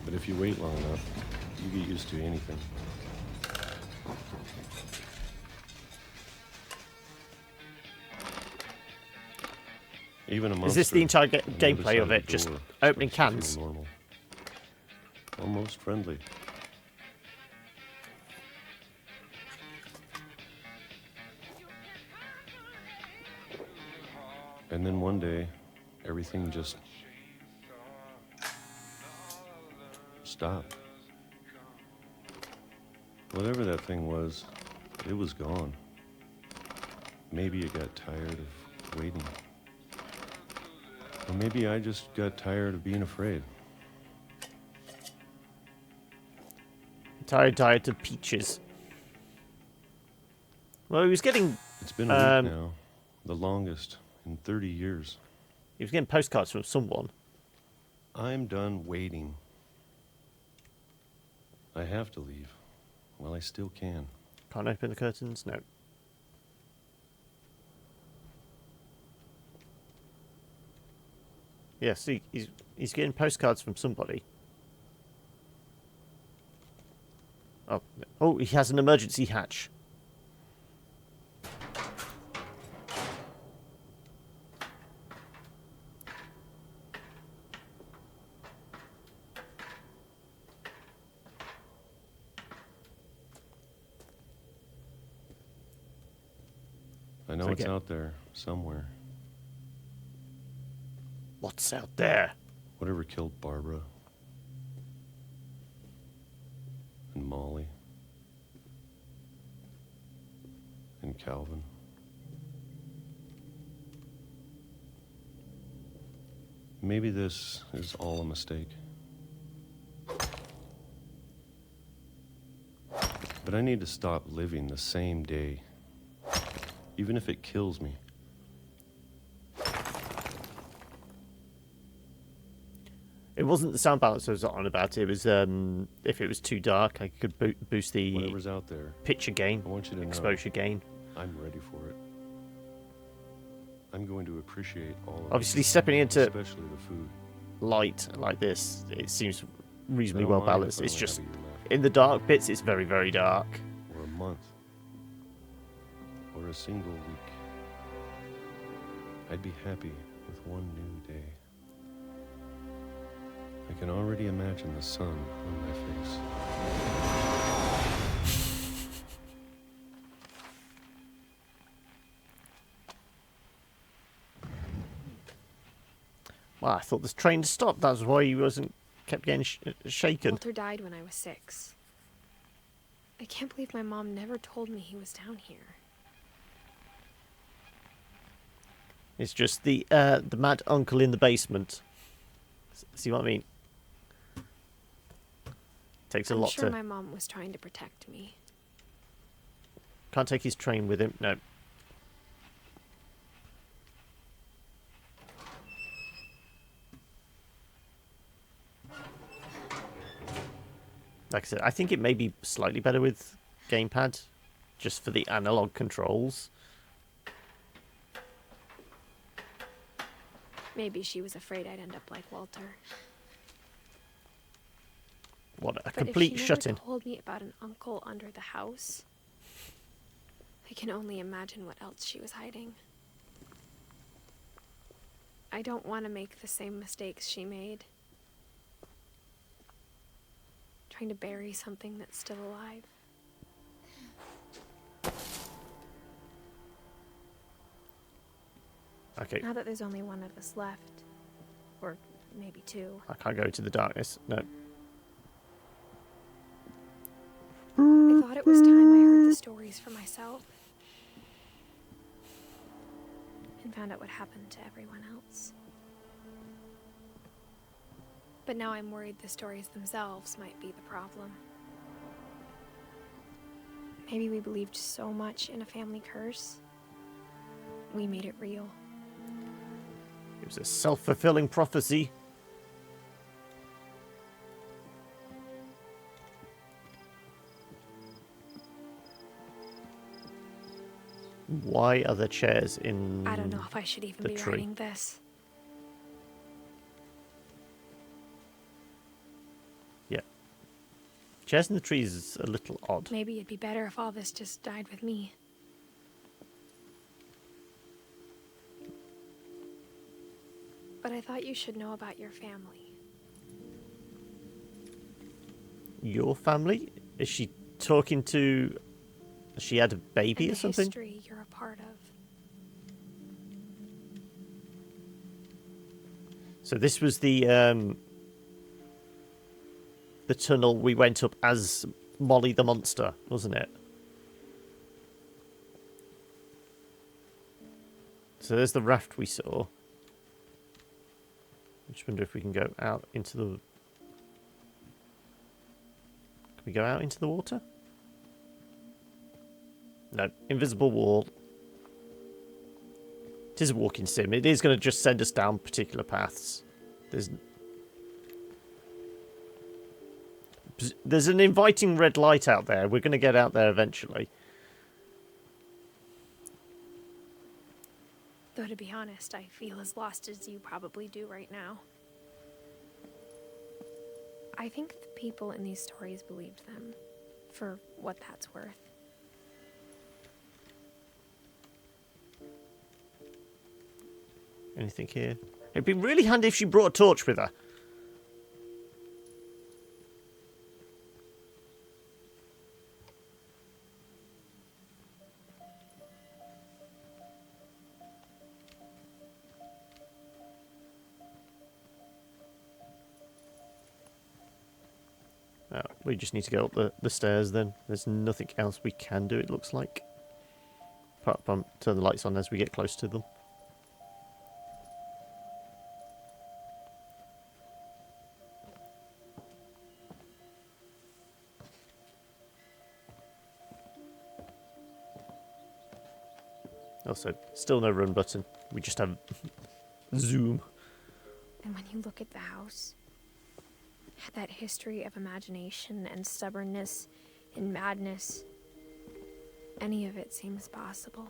But if you wait long enough, you get used to anything. Even a monster. Is this the entire on the other gameplay side of it? the Just door opening starts to cans? feel normal. Almost friendly. And then one day, everything just stopped. Whatever that thing was, it was gone. Maybe it got tired of waiting. Or maybe I just got tired of being afraid. Tired diet of peaches. Well, he was getting... It's been a week now, the longest in 30 years. He was getting postcards from someone. I'm done waiting. I have to leave. Well, I still can. Can't open the curtains? No. Yeah, see, he's getting postcards from somebody. Oh, he has an emergency hatch. I know it's out there, somewhere. What's out there? Whatever killed Barbara. And Molly. And Calvin. Maybe this is all a mistake. But I need to stop living the same day. Even if it kills me. It wasn't the sound balance I was on about. It was if it was too dark, I could boost the Whatever's out there, picture gain, I want you to exposure gain. I'm ready for it. I'm going to appreciate all of Obviously, it, stepping into especially the food. light like this, it seems reasonably I don't well mind if balanced. I It's only just have a year left. in the dark bits, it's very, very dark. Or a month. Or a single week. I'd be happy with one new day. I can already imagine the sun on my face. Well, I thought this train stopped. That's why he kept getting shaken. Walter died when I was 6. I can't believe my mom never told me he was down here. It's just the mad uncle in the basement. See what I mean? Takes a I'm lot sure to... my mom was trying to protect me. Can't take his train with him. No. Like I said, I think it may be slightly better with gamepad, just for the analog controls. Maybe she was afraid I'd end up like Walter. What a But complete if she shut-in. never told me about an uncle under the house, I can only imagine what else she was hiding. I don't want to make the same mistakes she made. Trying to bury something that's still alive. Okay, Now that there's only one of us left, or maybe 2, I can't go into the darkness. No. I thought it was time I heard the stories for myself and found out what happened to everyone else. But now I'm worried the stories themselves might be the problem. Maybe we believed so much in a family curse, we made it real. It was a self-fulfilling prophecy. Why are there chairs in I don't know if I should even the be tree? writing this. Yeah. Chairs in the trees is a little odd. Maybe it'd be better if all this just died with me. But I thought you should know about your family. Your family? Is she talking to... She had a baby And or the something? history you're a part of. So this was the tunnel we went up as Molly the monster, wasn't it? So there's the raft we saw. I just wonder if we can go out into the... Can we go out into the water? No. Invisible wall. It is a walking sim. It is going to just send us down particular paths. There's an inviting red light out there. We're going to get out there eventually. Though to be honest, I feel as lost as you probably do right now. I think the people in these stories believed them, for what that's worth. Anything here? It'd be really handy if she brought a torch with her. We just need to go up the stairs then. There's nothing else we can do, it looks like. Apart from turn the lights on as we get close to them. Also, still no run button. We just have zoom. And when you look at the house, that history of imagination and stubbornness and madness, any of it seems possible.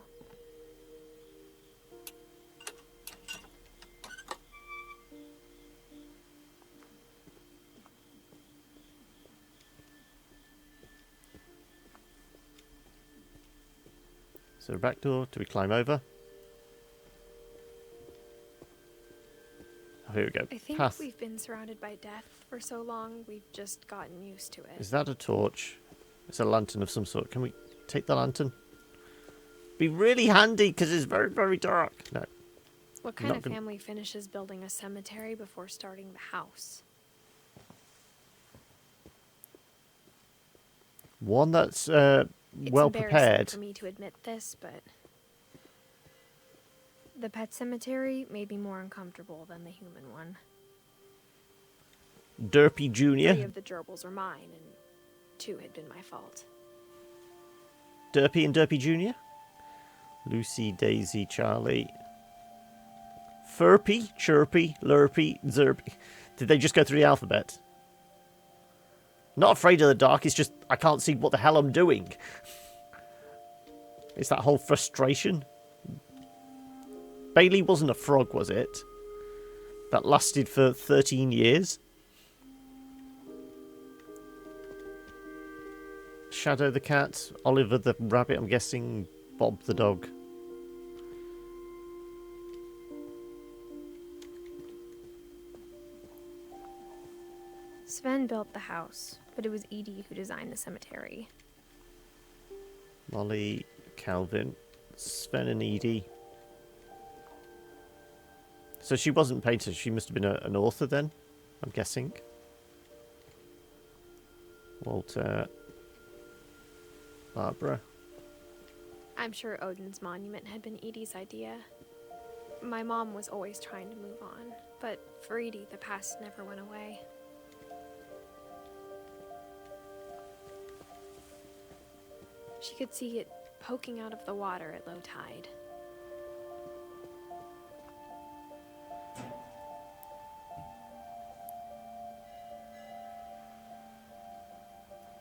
So back door, do we climb over? Oh, here we go. I think Path. we've been surrounded by death for so long, we've just gotten used to it. Is that a torch? It's a lantern of some sort. Can we take the lantern? Be really handy because it's very, very dark. No. What kind Not of gonna- family finishes building a cemetery before starting the house? One that's It's well embarrassing prepared. for me to admit this, but the pet cemetery made me more uncomfortable than the human one. Derpy 3 Jr. of the gerbils were mine, and 2 had been my fault. Derpy and Derpy Jr. Lucy, Daisy, Charlie. Furpy, Chirpy, Lurpy, Zerpy. Did they just go through the alphabet? Not afraid of the dark, it's just I can't see what the hell I'm doing. It's that whole frustration. Bailey wasn't a frog, was it? That lasted for 13 years. Shadow the cat, Oliver the rabbit, I'm guessing Bob the dog. Sven built the house, but it was Edie who designed the cemetery. Molly, Calvin, Sven and Edie. So she wasn't painted, she must have been an author then, I'm guessing. Walter, Barbara. I'm sure Odin's monument had been Edie's idea. My mom was always trying to move on, but for Edie, the past never went away. She could see it poking out of the water at low tide.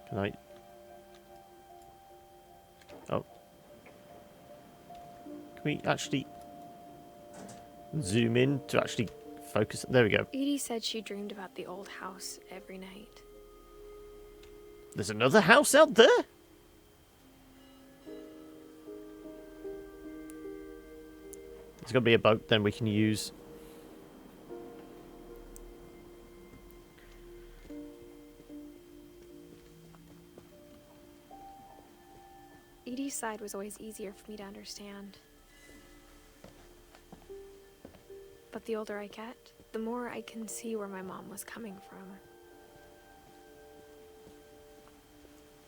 Can I... Oh. Can we actually zoom in to actually focus? There we go. Edie said she dreamed about the old house every night. There's another house out there? There's got to be a boat then we can use. Edie's side was always easier for me to understand. But the older I get, the more I can see where my mom was coming from.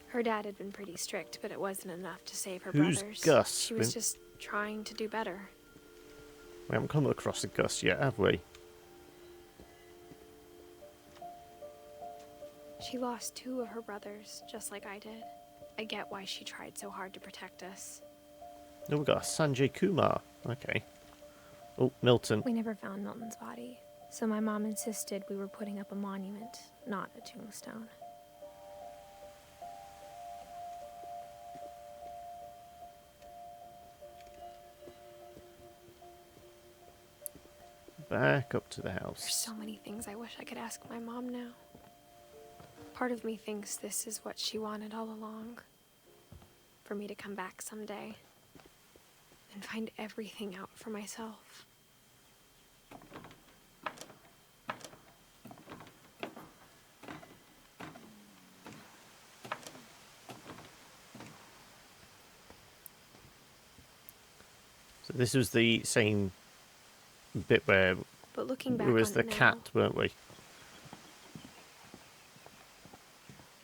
Her dad had been pretty strict, but it wasn't enough to save her Who's brothers. Gus? She was just trying to do better. We haven't come across a Gus yet, have we? She lost 2 of her brothers, just like I did. I get why she tried so hard to protect us. No, we've got a Sanjay Kumar. Okay. Oh, Milton. We never found Milton's body, so my mom insisted we were putting up a monument, not a tombstone. Back up to the There's house. so many things I wish I could ask my mom now. Part of me thinks this is what she wanted all along. For me to come back someday and find everything out for myself. So this was the same bit where But looking back we was on the it now, cat, weren't we?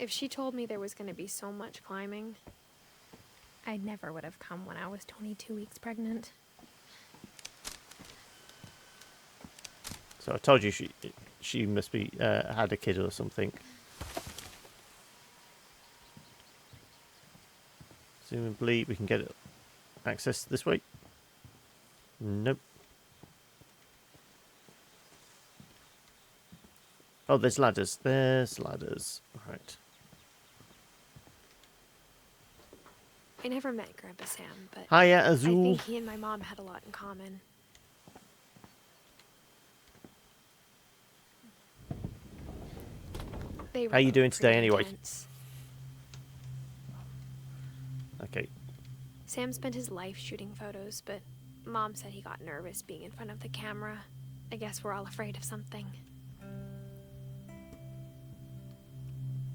if she told me there was going to be so much climbing, I never would have come when I was 22 weeks pregnant. So I told you she must be had a kid or something. Presumably we can get it access this way. Nope. Oh, there's ladders. There's ladders. Right. I never met Grandpa Sam, but Hiya, I Azul. think he and my mom had a lot in common. They were How you both doing today pretty anyway? intense. Okay. Sam spent his life shooting photos, but Mom said he got nervous being in front of the camera. I guess we're all afraid of something.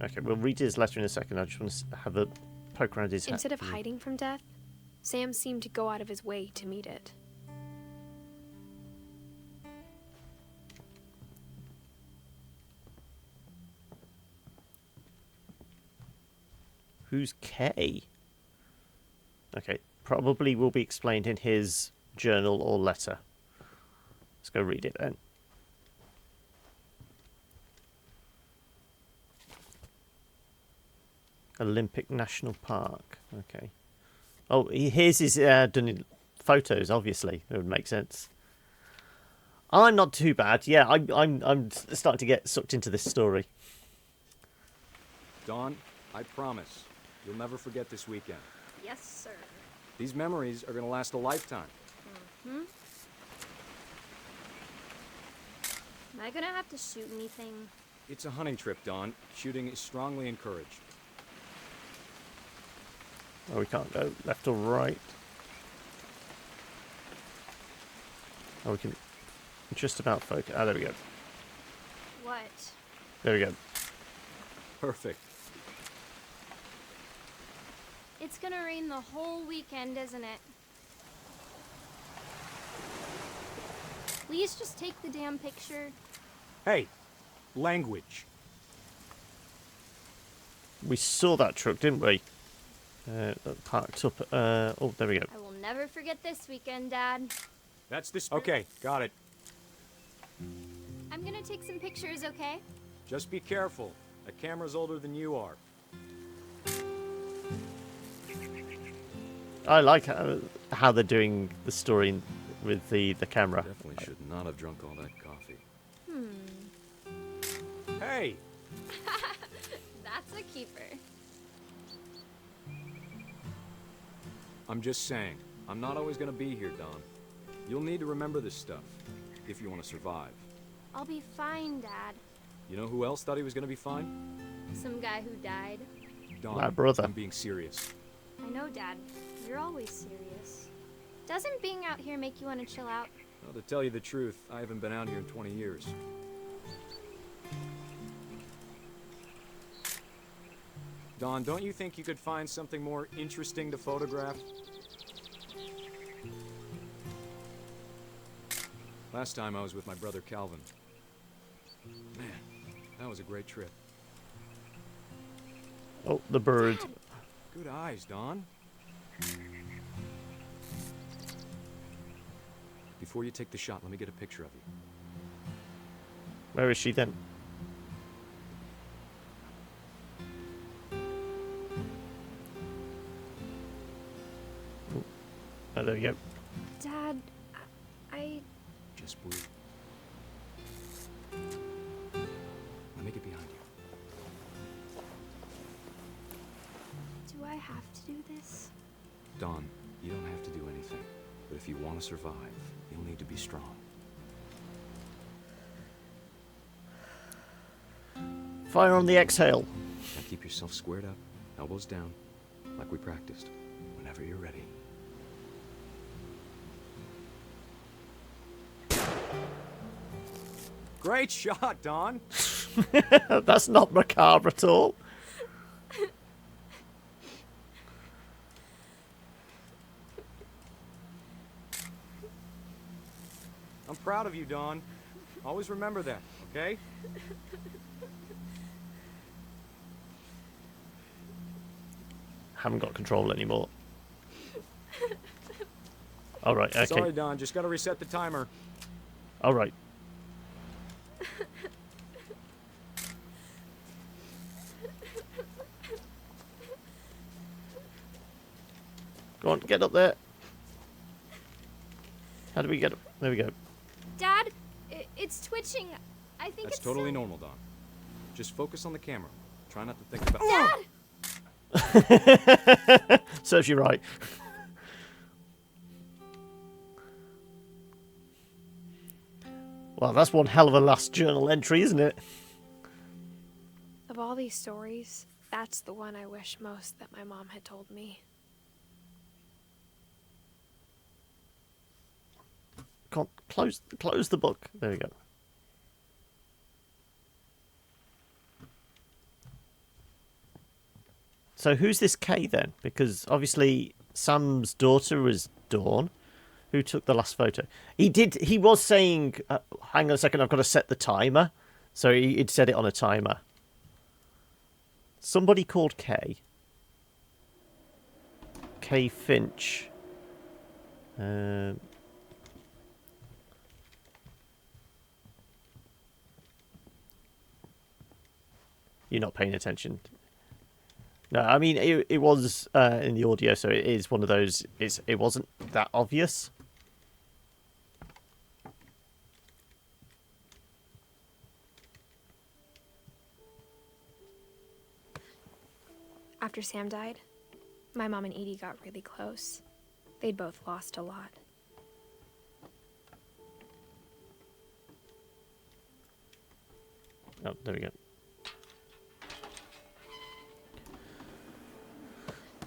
Okay, we'll read his letter in a second. I just want to have a poke around his head. Instead of hiding from death, Sam seemed to go out of his way to meet it. Who's Kay? Okay, probably will be explained in his journal or letter. Let's go read it then. Olympic National Park. Okay. Oh, here's his done in photos. Obviously, it would make sense. I'm not too bad. Yeah, I'm starting to get sucked into this story. Dawn, I promise you'll never forget this weekend. Yes, sir. These memories are gonna last a lifetime. Hmm? Am I gonna have to shoot anything? It's a hunting trip, Dawn. Shooting is strongly encouraged. Oh, we can't go left or right. Oh, we can just about focus. Ah, there we go. What? There we go. Perfect. It's gonna rain the whole weekend, isn't it? Please just take the damn picture. Hey, language. We saw that truck, didn't we? That parked up. Oh, there we go. I will never forget this weekend, Dad. That's the spirit. Okay, got it. I'm gonna take some pictures, okay? Just be careful. That camera's older than you are. I like how they're doing the story with the camera. Definitely should not have drunk all that coffee. Hey! That's a keeper. I'm just saying, I'm not always gonna be here, Don. You'll need to remember this stuff, if you want to survive. I'll be fine, Dad. You know who else thought he was gonna be fine? Some guy who died. Don, My brother. I'm being serious. I know, Dad. You're always serious. Doesn't being out here make you want to chill out? Well, to tell you the truth, I haven't been out here in 20 years. Don, don't you think you could find something more interesting to photograph? Last time I was with my brother Calvin. Man, that was a great trip. Oh, the bird. Dad! Good eyes, Don. Before you take the shot, let me get a picture of you. Where is she then? Oh, there we go. Dad, I... Just breathe. Let me get behind you. Do I have to do this? Don, you don't have to do anything. But if you want to survive, you'll need to be strong. Fire on the exhale. Now keep yourself squared up, elbows down, like we practiced. Whenever you're ready. Great shot, Don. That's not macabre at all. I'm proud of you, Don. Always remember that, okay? Haven't got control anymore. All right. Okay. Sorry, Don. Just gotta reset the timer. All right. Go on, get up there. How do we get up? There we go. Dad, it's twitching. I think That's it's totally some- normal, Don. Just focus on the camera. Try not to think about... Dad! Serves you right. Well, that's one hell of a last journal entry, isn't it? Of all these stories, that's the one I wish most that my mom had told me. Can't close the book. There we go. So who's this Kay then? Because obviously Sam's daughter was Dawn. Who took the last photo? He was saying, hang on a second, I've got to set the timer. So he'd set it on a timer. Somebody called Kay. Kay Finch. You're not paying attention. No, I mean, it was in the audio, so it is one of those, it wasn't that obvious. After Sam died, my mom and Edie got really close. They'd both lost a lot. Oh, there we go.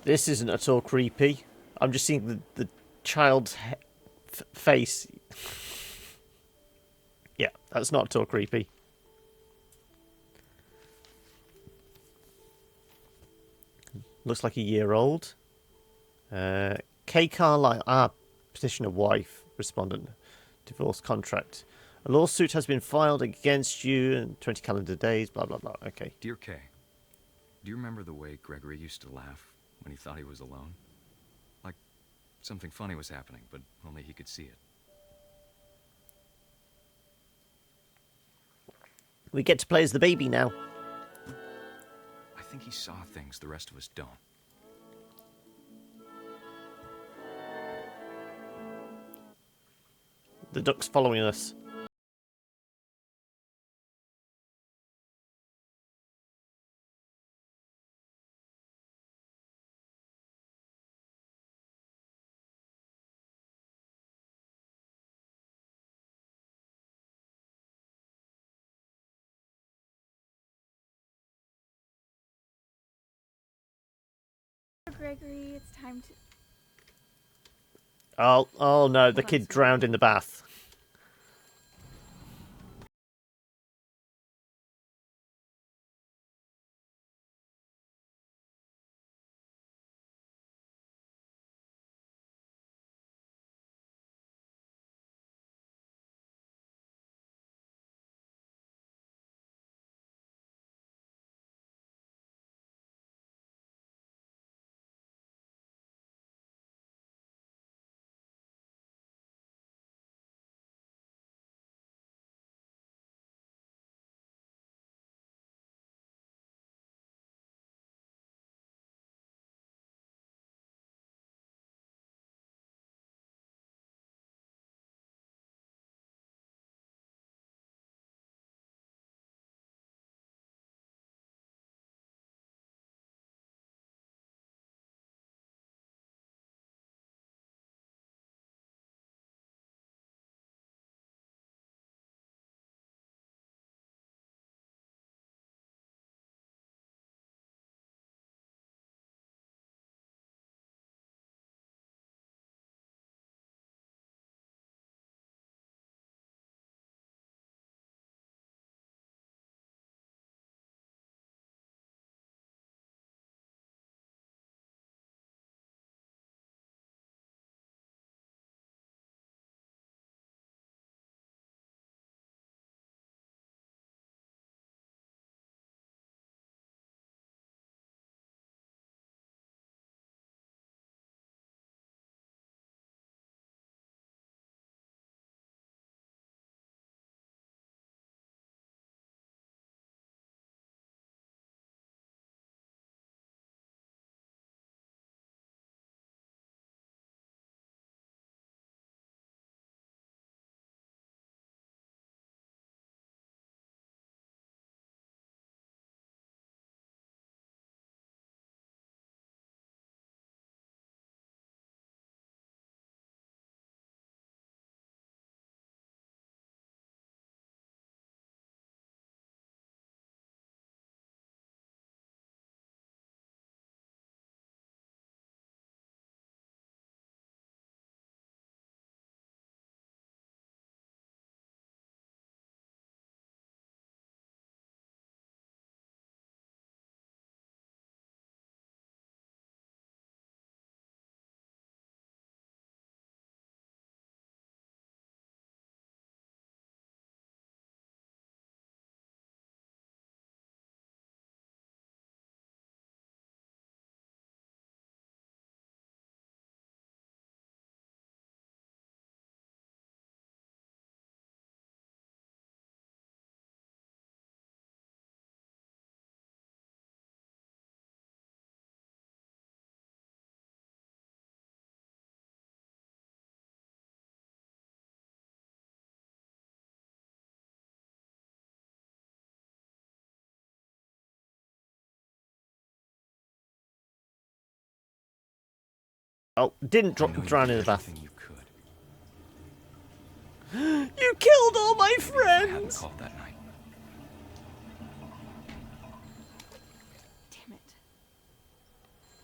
This isn't at all creepy. I'm just seeing the child's face. Yeah, that's not at all creepy. Looks like a year old. Kay Carlisle, petitioner wife, respondent, divorce contract. A lawsuit has been filed against you in 20 calendar days, blah, blah, blah. Okay. Dear Kay, do you remember the way Gregory used to laugh when he thought he was alone? Like something funny was happening, but only he could see it. We get to play as the baby now. I think he saw things the rest of us don't. The duck's following us. Gregory, it's time to... Oh no, the kid drowned in the bath. Oh, didn't drown in the bath. You killed all my friends! That night. Damn it.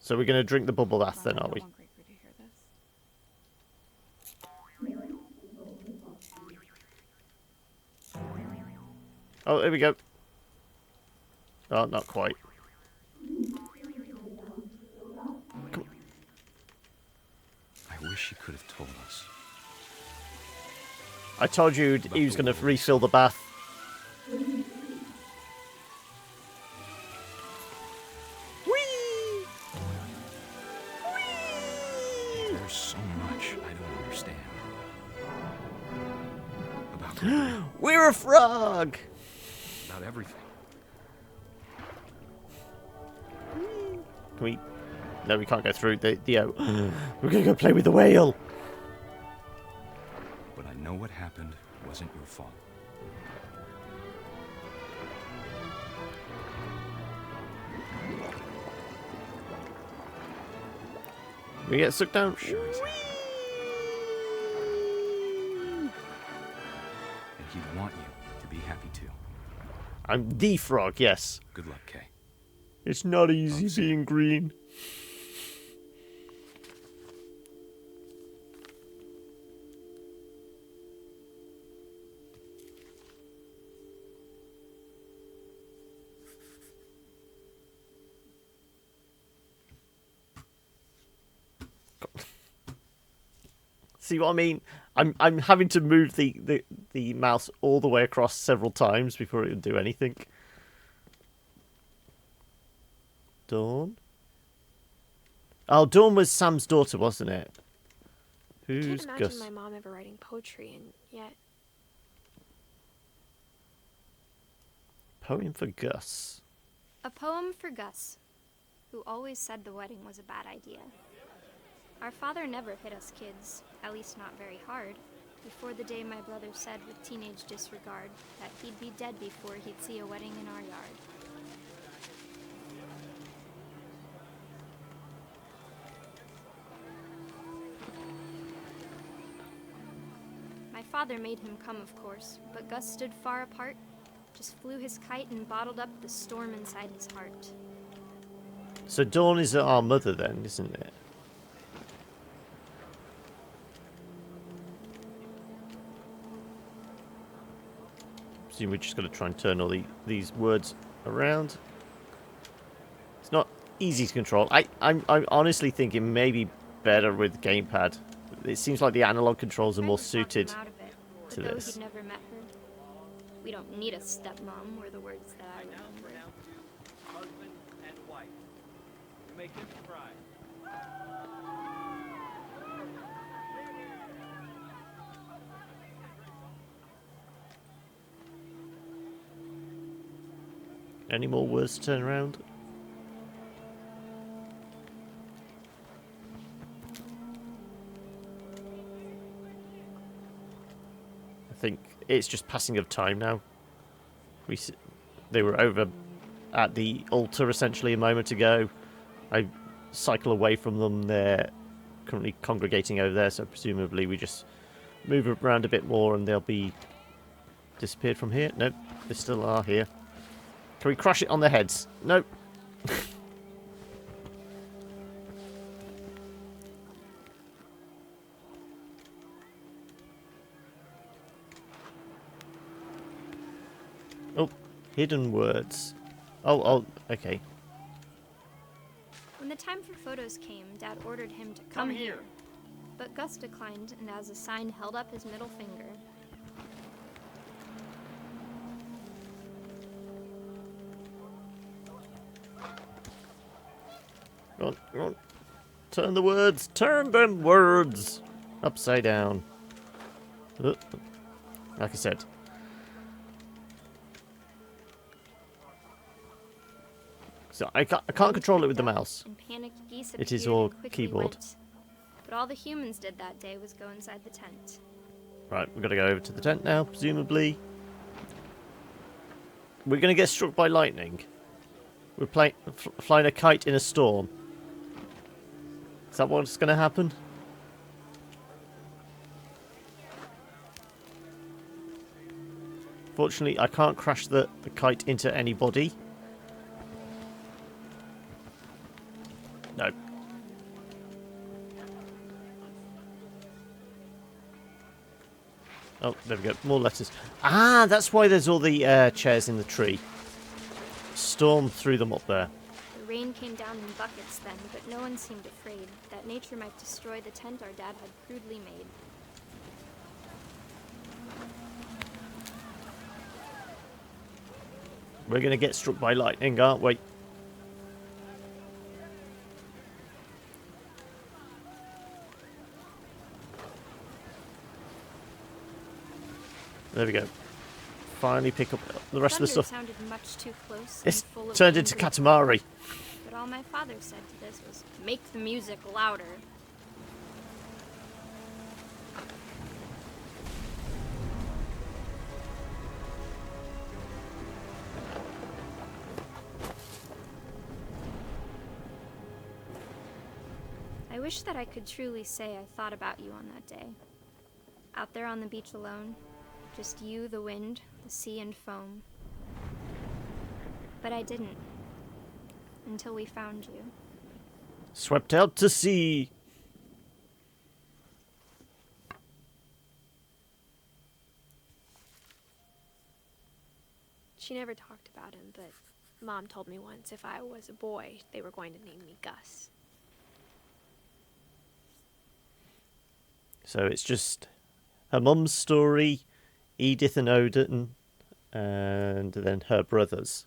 So we're going to drink the bubble bath then, are we? Oh, here we go. Oh, not quite. I wish he could have told us. I told you he was going to refill the bath. Whee! There's so much I don't understand. About We're a frog! about everything. Can we... No, we can't go through the we're going to go play with the whale. But I know what happened wasn't your fault. We get sucked down. Sure as hell. And he'd want you to be happy too. I'm the frog, yes. Good luck, Kay. It's not easy being green. See what I mean? I'm having to move the mouse all the way across several times before it would do anything. Dawn? Oh, Dawn was Sam's daughter, wasn't it? I can't Who's imagine Gus? my mom ever writing poetry, and yet Poem for Gus. A poem for Gus, who always said the wedding was a bad idea. Our father never hit us kids, at least not very hard, before the day my brother said with teenage disregard that he'd be dead before he'd see a wedding in our yard. My father made him come, of course, but Gus stood far apart, just flew his kite and bottled up the storm inside his heart. So Dawn is our mother then, isn't it? Presume we're just going to try and turn all these words around. It's not easy to control. I'm honestly thinking maybe better with gamepad. It seems like the analog controls are more suited to this. He'd never met her. We don't need a stepmom, were the words that I remember. Husband and wife. You make him cry. Any more words to turn around? I think it's just passing of time now. They were over at the altar essentially a moment ago. I cycle away from them. They're currently congregating over there, so presumably we just move around a bit more and they'll be disappeared from here. Nope, they still are here. Can we crush it on their heads? Nope. Oh, hidden words. Oh, okay. When the time for photos came, Dad ordered him to come here. But Gus declined, and as a sign held up his middle finger. Go on. Turn the words. Turn them words. Upside down. Like I said. So I can't control it with the mouse. And panicked geese It is appeared all and quickly keyboard. went. But all the humans did that day was go inside the tent. Right, we've got to go over to the tent now, presumably. We're going to get struck by lightning. We're flying a kite in a storm. Is that what's going to happen? Fortunately, I can't crash the kite into anybody. No. Oh, there we go. More letters. Ah, that's why there's all the chairs in the tree. Storm threw them up there. The rain came down in buckets then, but no one seemed afraid that nature might destroy the tent our dad had crudely made. We're going to get struck by lightning, aren't we? There we go. Finally pick up the rest of the stuff. Sounded much too close It's and full of turned into angry Katamari. But all my father said to this was, make the music louder. I wish that I could truly say I thought about you on that day. Out there on the beach alone, just you, the wind, the sea, and foam. But I didn't. Until we found you. Swept out to sea. she never talked about him, but Mom told me once if I was a boy, they were going to name me Gus. So it's just her mum's story, Edith and Odin, and then her brothers.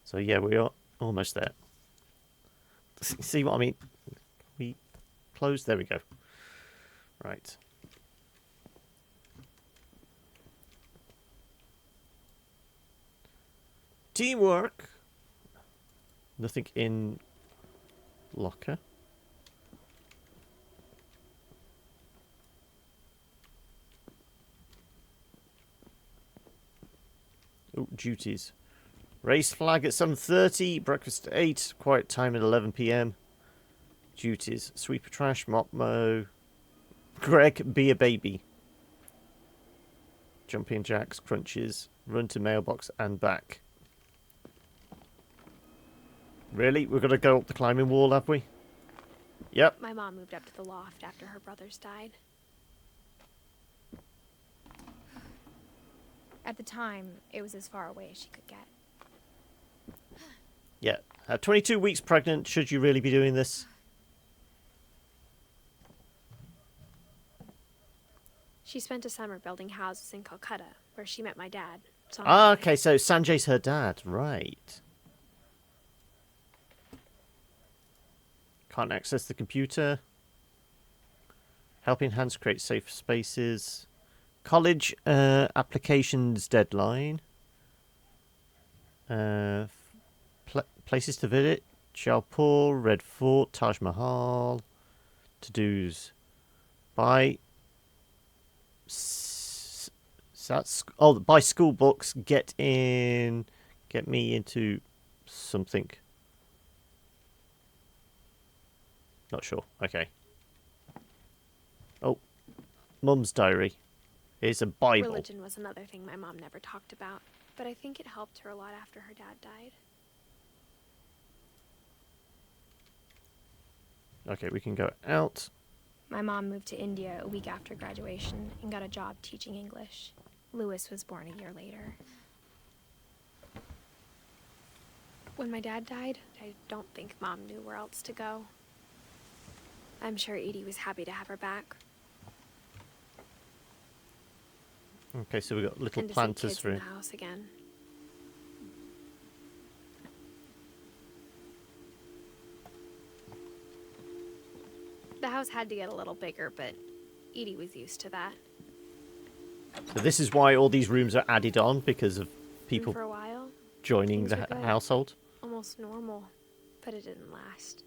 So yeah, we are almost there. See what I mean? We close. There we go. Right. Teamwork. Nothing in locker. Oh, duties. Race flag at 7:30, breakfast at 8, quiet time at 11 p.m. Duties. Sweep a trash, mop mow. Greg, be a baby. Jumping jacks, crunches, run to mailbox and back. Really? We're going to go up the climbing wall, have we? Yep. My mom moved up to the loft after her brothers died. At the time, it was as far away as she could get. Yeah. 22 weeks pregnant. Should you really be doing this? She spent a summer building houses in Calcutta, where she met my dad. Ah, okay, so Sanjay's her dad. Right. Can't access the computer. Helping hands create safe spaces. College applications deadline. Places to visit. Jaipur, Red Fort, Taj Mahal. To-dos. Buy school books. Get me into something. Not sure. Okay. Oh, Mum's diary. It's a Bible. Religion was another thing my mom never talked about, but I think it helped her a lot after her dad died. Okay, we can go out. My mom moved to India a week after graduation and got a job teaching English. Lewis was born a year later. When my dad died, I don't think Mom knew where else to go. I'm sure Edie was happy to have her back. Okay, so we've got little And to see planters kids for in it. the house again. The house had to get a little bigger, but Edie was used to that. So this is why all these rooms are added on, because of And people for a while, joining things the were good. household. Almost normal, but it didn't last.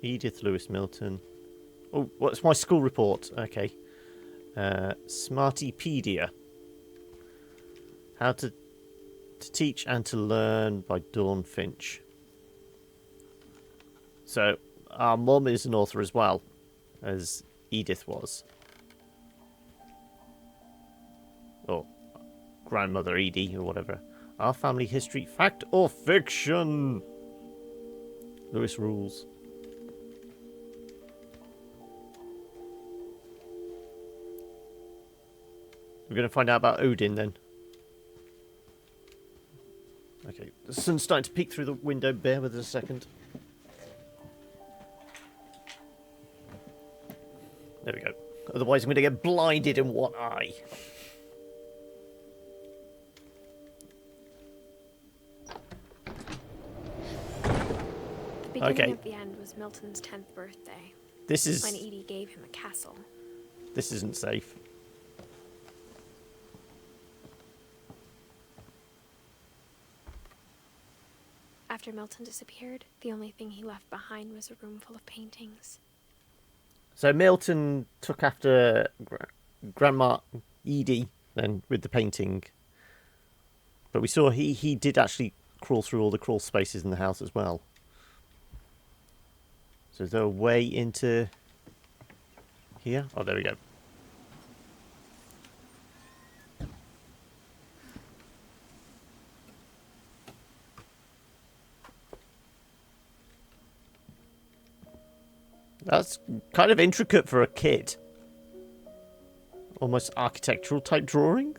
Edith Lewis Milton. Oh, what's my school report? Okay. Smartypedia. How to teach and to learn by Dawn Finch. So, our mum is an author as well, as Edith was. Or grandmother Edie, or whatever. Our family history, fact or fiction? Lewis rules. We're going to find out about Odin then. Okay, the sun's starting to peek through the window. Bear with us a second. There we go. Otherwise, I'm going to get blinded in one eye. The beginning Okay. of the end was Milton's 10th birthday. This is... when Edie gave him a castle. This isn't safe. After Milton disappeared, the only thing he left behind was a room full of paintings. So Milton took after Grandma Edie then with the painting. But we saw he did actually crawl through all the crawl spaces in the house as well. So is there a way into here? Oh, there we go. That's kind of intricate for a kid. Almost architectural type drawing.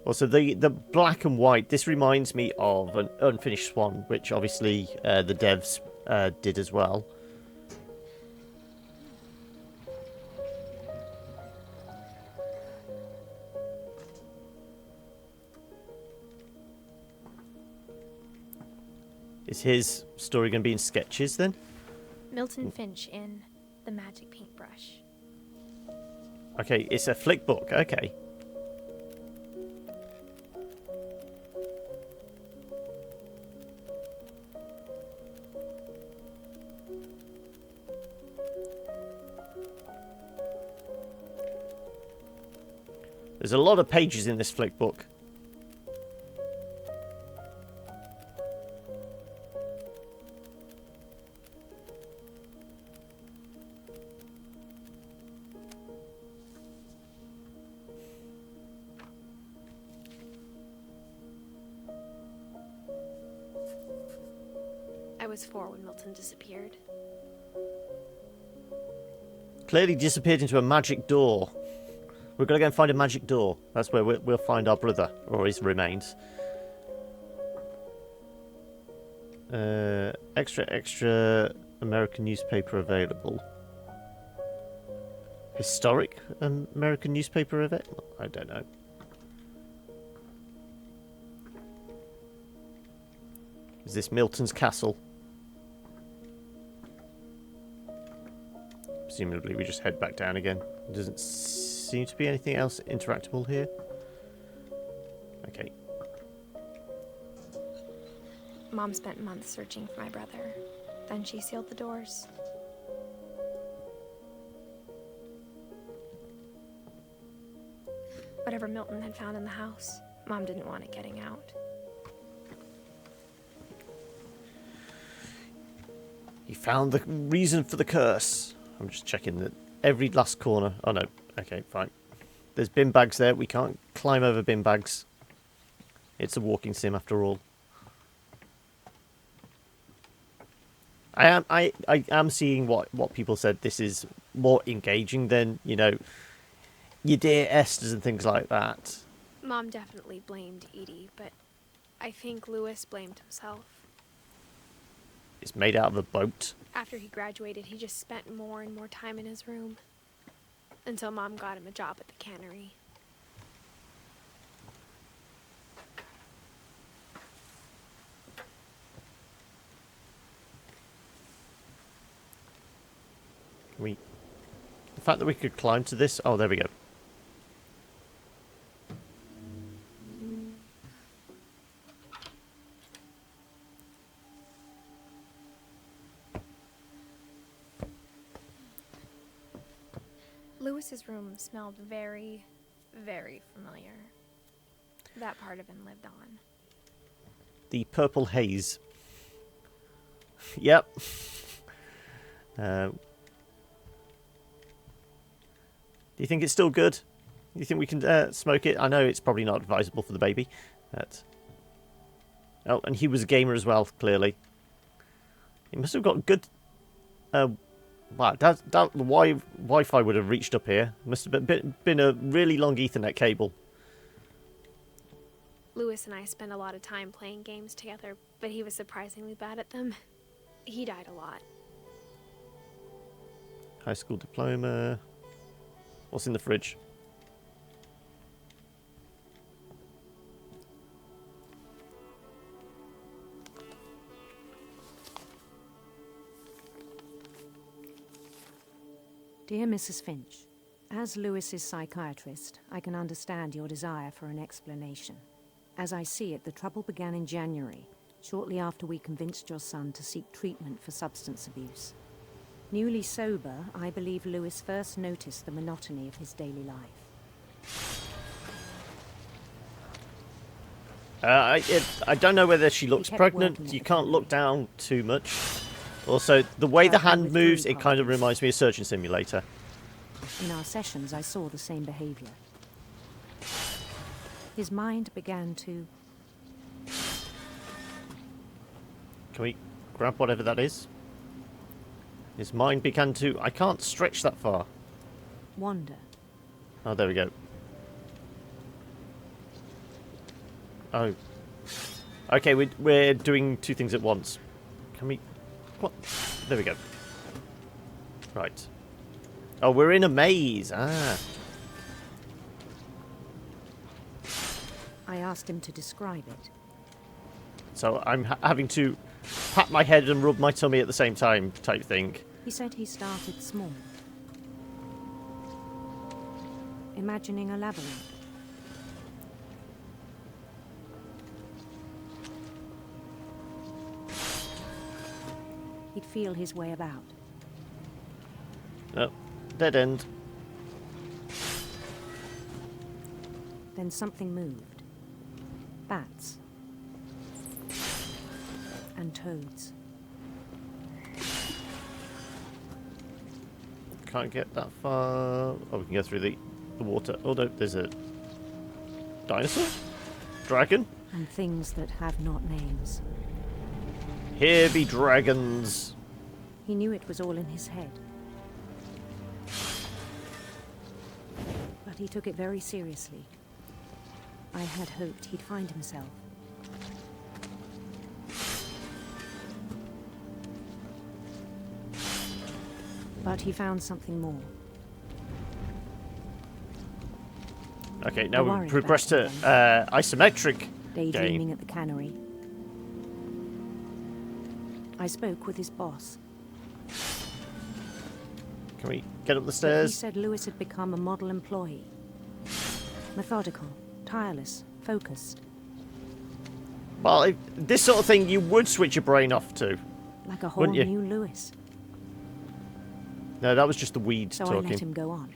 Also, the black and white, this reminds me of an Unfinished Swan, which obviously the devs did as well. Is his story going to be in sketches then? Milton Finch in The Magic Paintbrush. Okay, it's a flick book. Okay. There's a lot of pages in this flick book. I was 4 when Milton disappeared. Clearly disappeared into a magic door. We're going to go and find a magic door. That's where we'll find our brother, or his remains. Extra American newspaper available. Historic American newspaper available? I don't know. Is this Milton's castle? Presumably we just head back down again. There doesn't seem to be anything else interactable here. Okay. Mom spent months searching for my brother. Then she sealed the doors. Whatever Milton had found in the house, Mom didn't want it getting out. He found the reason for the curse. I'm just checking that every last corner. Oh no. Okay, fine. There's bin bags there. We can't climb over bin bags. It's a walking sim after all. I am seeing what people said. This is more engaging than, you know, your Dear Esther's and things like that. Mom definitely blamed Edie, but I think Lewis blamed himself. It's made out of a boat. After he graduated, he just spent more and more time in his room. Until Mom got him a job at the cannery. The fact that we could climb to this. Oh, there we go. Lewis's room smelled very, very familiar. That part of him lived on. The purple haze. Yep. Do you think it's still good? Do you think we can smoke it? I know it's probably not advisable for the baby. But... Oh, and he was a gamer as well, clearly. He must have got good... Wow, that Wi-Fi would have reached up here. Must have been a really long Ethernet cable. Lewis and I spent a lot of time playing games together, but he was surprisingly bad at them. He died a lot. High school diploma. What's in the fridge? Dear Mrs. Finch, as Lewis's psychiatrist, I can understand your desire for an explanation. As I see it, the trouble began in January, shortly after we convinced your son to seek treatment for substance abuse. Newly sober, I believe Lewis first noticed the monotony of his daily life. I don't know whether she looks pregnant. You can't look down too much. Also, the way the hand moves, it kind of reminds me of Surgeon Simulator. In our sessions, I saw the same behavior. His mind began to... Can we grab whatever that is? His mind began to... I can't stretch that far. wander. Oh, there we go. Oh. Okay, we're doing two things at once. Can we... What? There we go. Right. Oh, we're in a maze. Ah. I asked him to describe it. So I'm having to pat my head and rub my tummy at the same time type thing. He said he started small, imagining a labyrinth. He'd feel his way about. Oh, dead end. Then something moved. Bats. And toads. Can't get that far. Oh, we can go through the water. Oh no, there's a dinosaur? Dragon? And things that have not names. Here be dragons. He knew it was all in his head. But he took it very seriously. I had hoped he'd find himself. But he found something more. Okay, now we progress to isometric daydreaming game. at the cannery. I spoke with his boss. Can we get up the But stairs? he said Lewis had become a model employee. Methodical, tireless, focused. Well, this sort of thing you would switch your brain off to. Like a whole Wouldn't you? new Lewis. No, that was just the weeds So talking. I let him go on.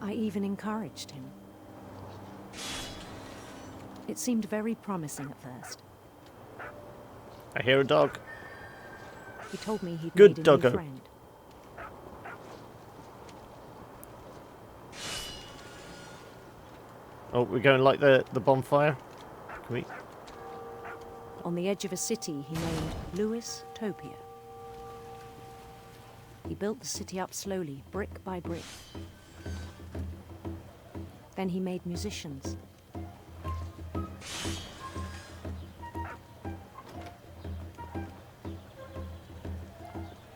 I even encouraged him. It seemed very promising at first. I hear a dog. He told me he'd Good made a doggo. new friend. Oh, we're going like the bonfire. Can we? On the edge of a city he named Lewis Topia. He built the city up slowly, brick by brick. Then he made musicians.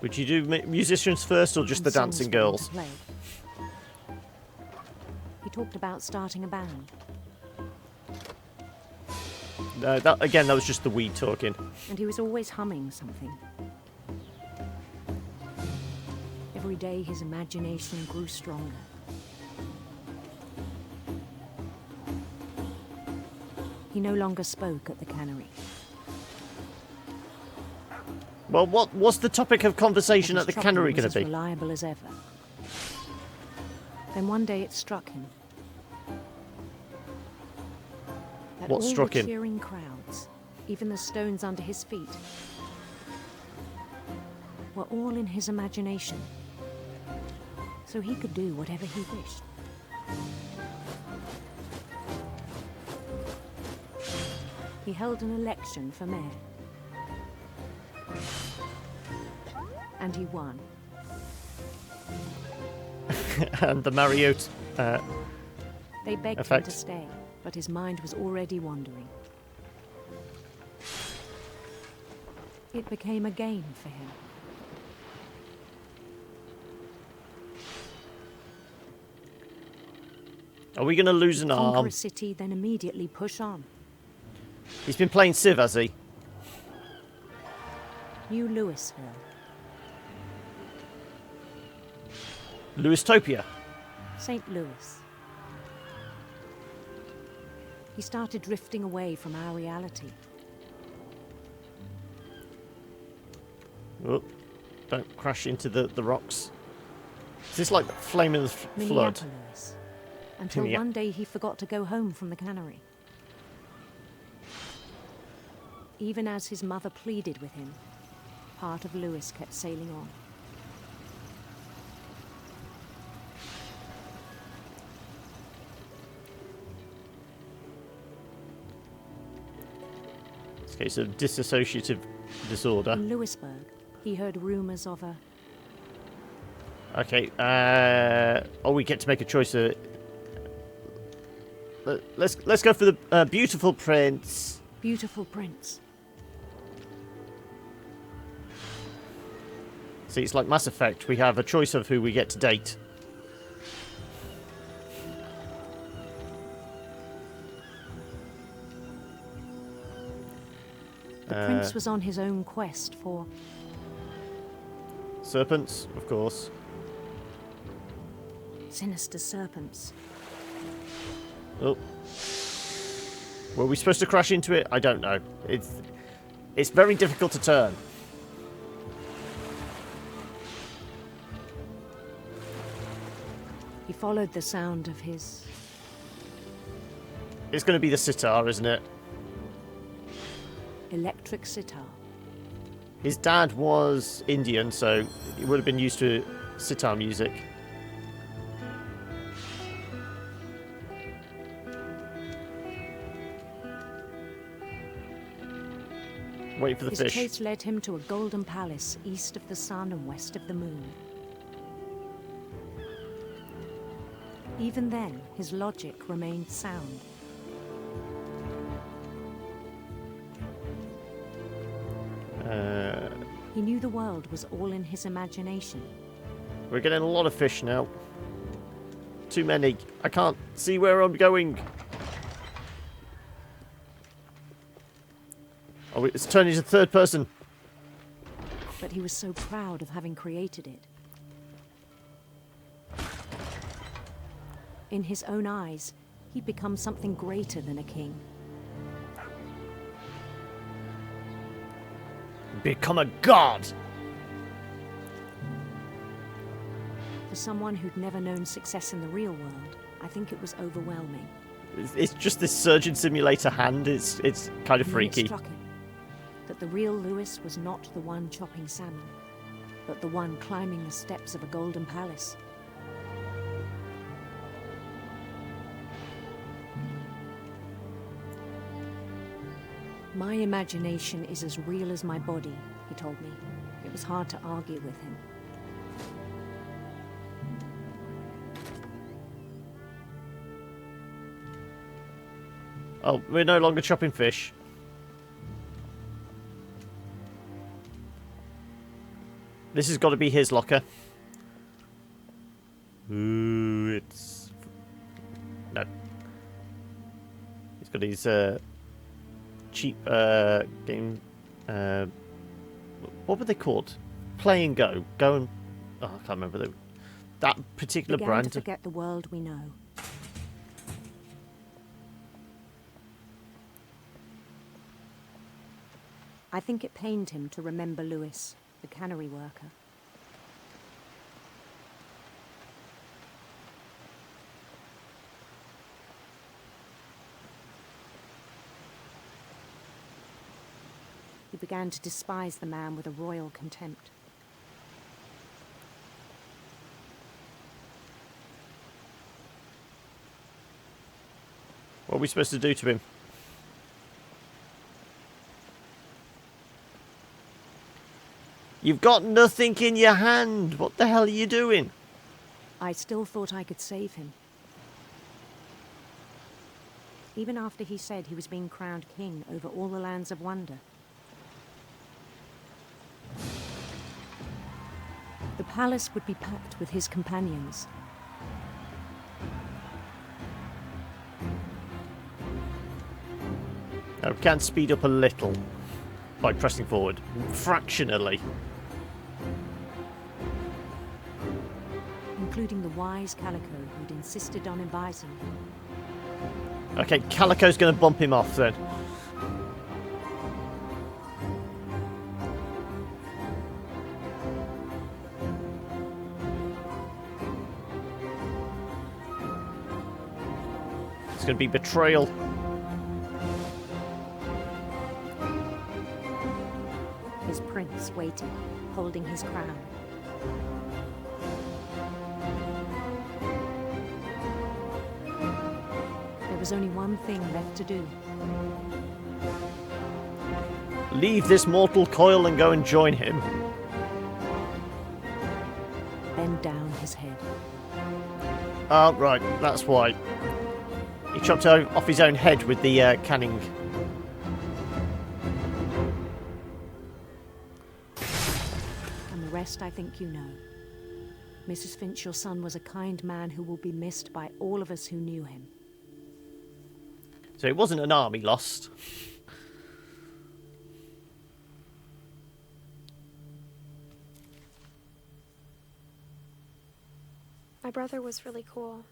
Would you do musicians first or just And the songs dancing for them to girls? play. He talked about starting a band. No, that was just the weed talking. And he was always humming something. Every day his imagination grew stronger. He no longer spoke at the cannery. Well, what's the topic of conversation But at the his cannery trumpet going was to as be? reliable as ever. Then one day it struck him. That What all struck the him? cheering crowds, even the stones under his feet, were all in his imagination. So he could do whatever he wished. He held an election for mayor. And he won. And the Marriott They begged him effect. to stay, but his mind was already wandering. It became a game for him. Are we going to lose an Conquer arm? a city, then immediately push on. He's been playing Civ, has he? New Louisville. Louistopia. St. Louis. He started drifting away from our reality. Oh, don't crash into the rocks. Is this like the flame of the flood? Minneapolis. Until Yeah. one day he forgot to go home from the cannery. Even as his mother pleaded with him, part of Lewis kept sailing on. It's a case of dissociative disorder. In Lewisburg, he heard rumors of a Okay, oh, we get to make a choice. Let's go for the beautiful prince. beautiful prince. See, it's like Mass Effect. We have a choice of who we get to date. The prince was on his own quest for... serpents, of course. Sinister serpents. Oh. Were we supposed to crash into it? I don't know. It's very difficult to turn. He followed the sound of his... It's going to be the sitar, isn't it? electric sitar. His dad was Indian, so he would have been used to sitar music. Wait for the His fish. chase led him to a golden palace east of the sun and west of the moon. Even then, his logic remained sound. He knew the world was all in his imagination. We're getting a lot of fish now. Too many. I can't see where I'm going. Oh, it's turning to third person. But he was so proud of having created it. In his own eyes, he'd become something greater than a king. Become a god! For someone who'd never known success in the real world, I think it was overwhelming. It's just this surgeon simulator hand. It's kind of And then freaky. it struck him that the real Lewis was not the one chopping salmon, but the one climbing the steps of a golden palace. My imagination is as real as my body, he told me. It was hard to argue with him. Oh, we're no longer chopping fish. This has got to be his locker. Ooh, it's... No. He's got his cheap game... what were they called? Play and Go. Go and... Oh, I can't remember that particular Began brand. to forget the world we know. I think it pained him to remember Lewis, the cannery worker. He began to despise the man with a royal contempt. What are we supposed to do to him? You've got nothing in your hand. What the hell are you doing? I still thought I could save him. Even after he said he was being crowned king over all the lands of wonder. The palace would be packed with his companions. Now, we can speed up a little by pressing forward, fractionally. Including the wise Calico who'd insisted on advising him. Okay, Calico's going to bump him off then. It's going to be betrayal. His prince waited, holding his crown. There was only one thing left to do. Leave this mortal coil and go and join him. Bend down his head. Oh, right, that's why. He chopped off his own head with the canning. And the rest I think you know. Mrs. Finch, your son was a kind man who will be missed by all of us who knew him. So it wasn't an army lost. My brother was really cool.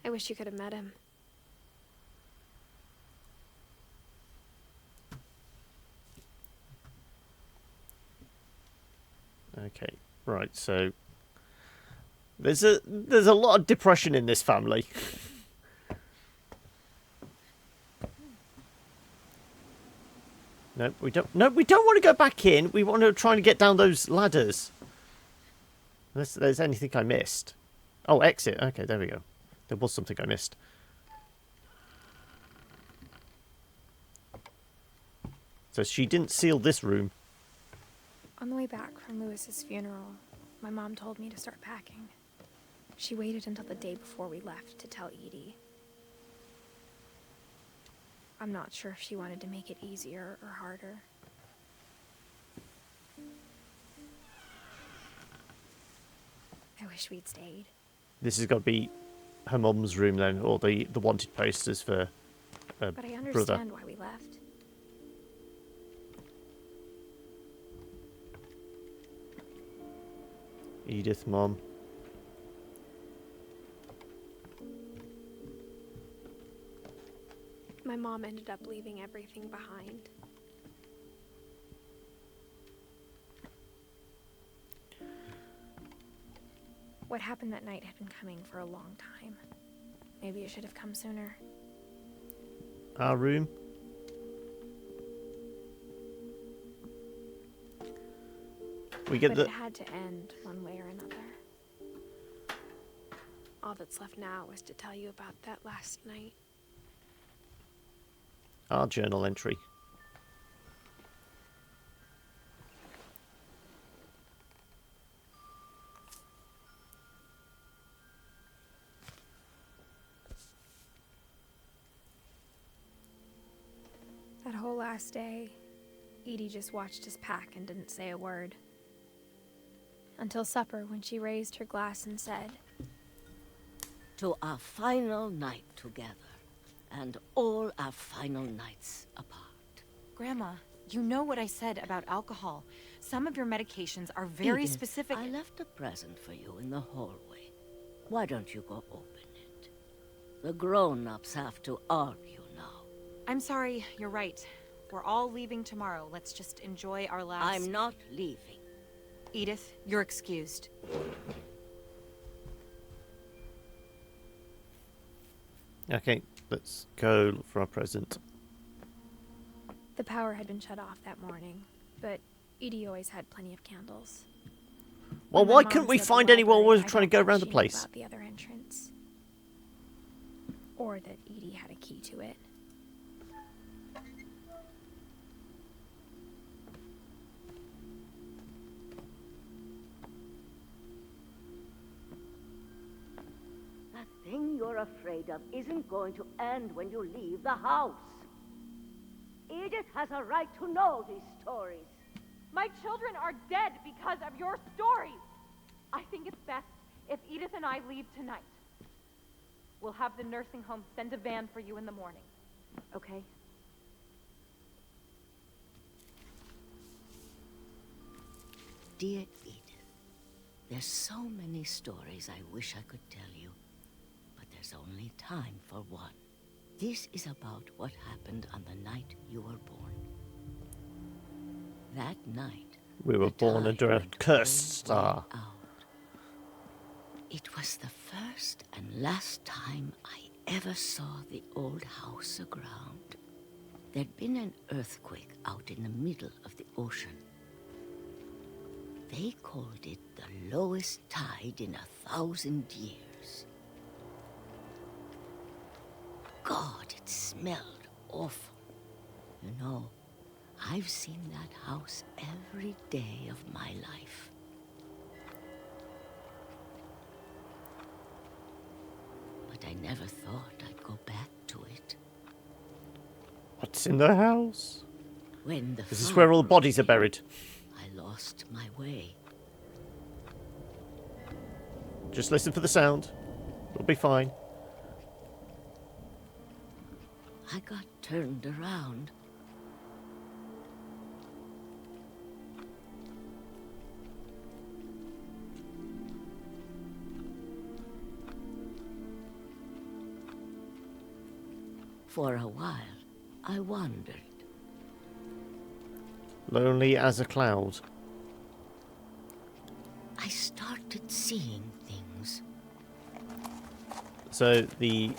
I wish you could have met him. Okay, right, so there's a lot of depression in this family. No, we don't. No, we don't want to go back in. We want to try and get down those ladders. Unless there's anything I missed. Oh, exit. Okay, there we go. There was something I missed. So she didn't seal this room. On the way back from Lewis's funeral, my mom told me to start packing. She waited until the day before we left to tell Edie. I'm not sure if she wanted to make it easier or harder. I wish we'd stayed. This has got to be her mum's room then, or the wanted posters for her But I brother. understand why we left. Edith, Mum. My mom ended up leaving everything behind. What happened that night had been coming for a long time. Maybe it should have come sooner. Our room. We get But the. it had to end one way or another. All that's left now is to tell you about that last night. Our journal entry. That whole last day, Edie just watched us pack and didn't say a word. Until supper, when she raised her glass and said, "To our final night together, and all our final nights apart." Grandma, you know what I said about alcohol. Some of your medications are very Edith, specific. I left a present for you in the hallway. Why don't you go open it? The grown-ups have to argue now. I'm sorry, you're right. We're all leaving tomorrow. Let's just enjoy our last... I'm not leaving. Edith, you're excused. Okay, let's go look for our present. the power had been shut off that morning, but Edie always had plenty of candles. Well, When my why mom couldn't we said the find anyone who was library, I trying to thought go that around she the knew place? about the other entrance. Or that Edie had a key to it. That thing you're afraid of isn't going to end when you leave the house. Edith has a right to know these stories. My children are dead because of your stories. I think it's best if Edith and I leave tonight. We'll have the nursing home send a van for you in the morning. Okay? Dear Edith, there's so many stories I wish I could tell you, but there's only time for one. This is about what happened on the night you were born. That night, We were born under a cursed star. it was the first and last time I ever saw the old house aground. There'd been an earthquake out in the middle of the ocean. They called it the lowest tide in 1,000 years. God, it smelled awful. You know, I've seen that house every day of my life. But I never thought I'd go back to it. What's in the house? When the This is where all the fire bodies are buried. I lost my way. Just listen for the sound. We'll be fine. I got turned around. For a while, I wandered. Lonely as a cloud. I started seeing things. So the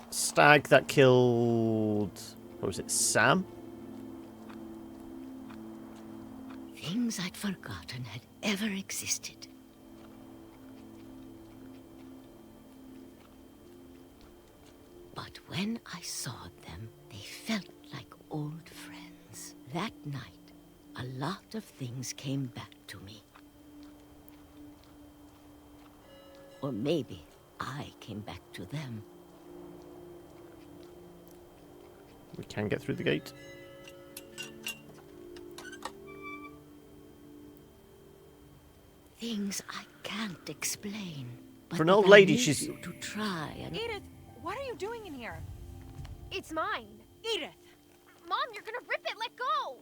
stag that killed, what was it, Sam? Things I'd forgotten had ever existed. But when I saw them, they felt like old friends. That night, a lot of things came back to me. Or maybe I came back to them. We can get through the gate. Things I can't explain. But For an old that I lady, need she's... you to try and... Edith, what are you doing in here? It's mine. Edith! Mom, you're gonna rip it. Let go.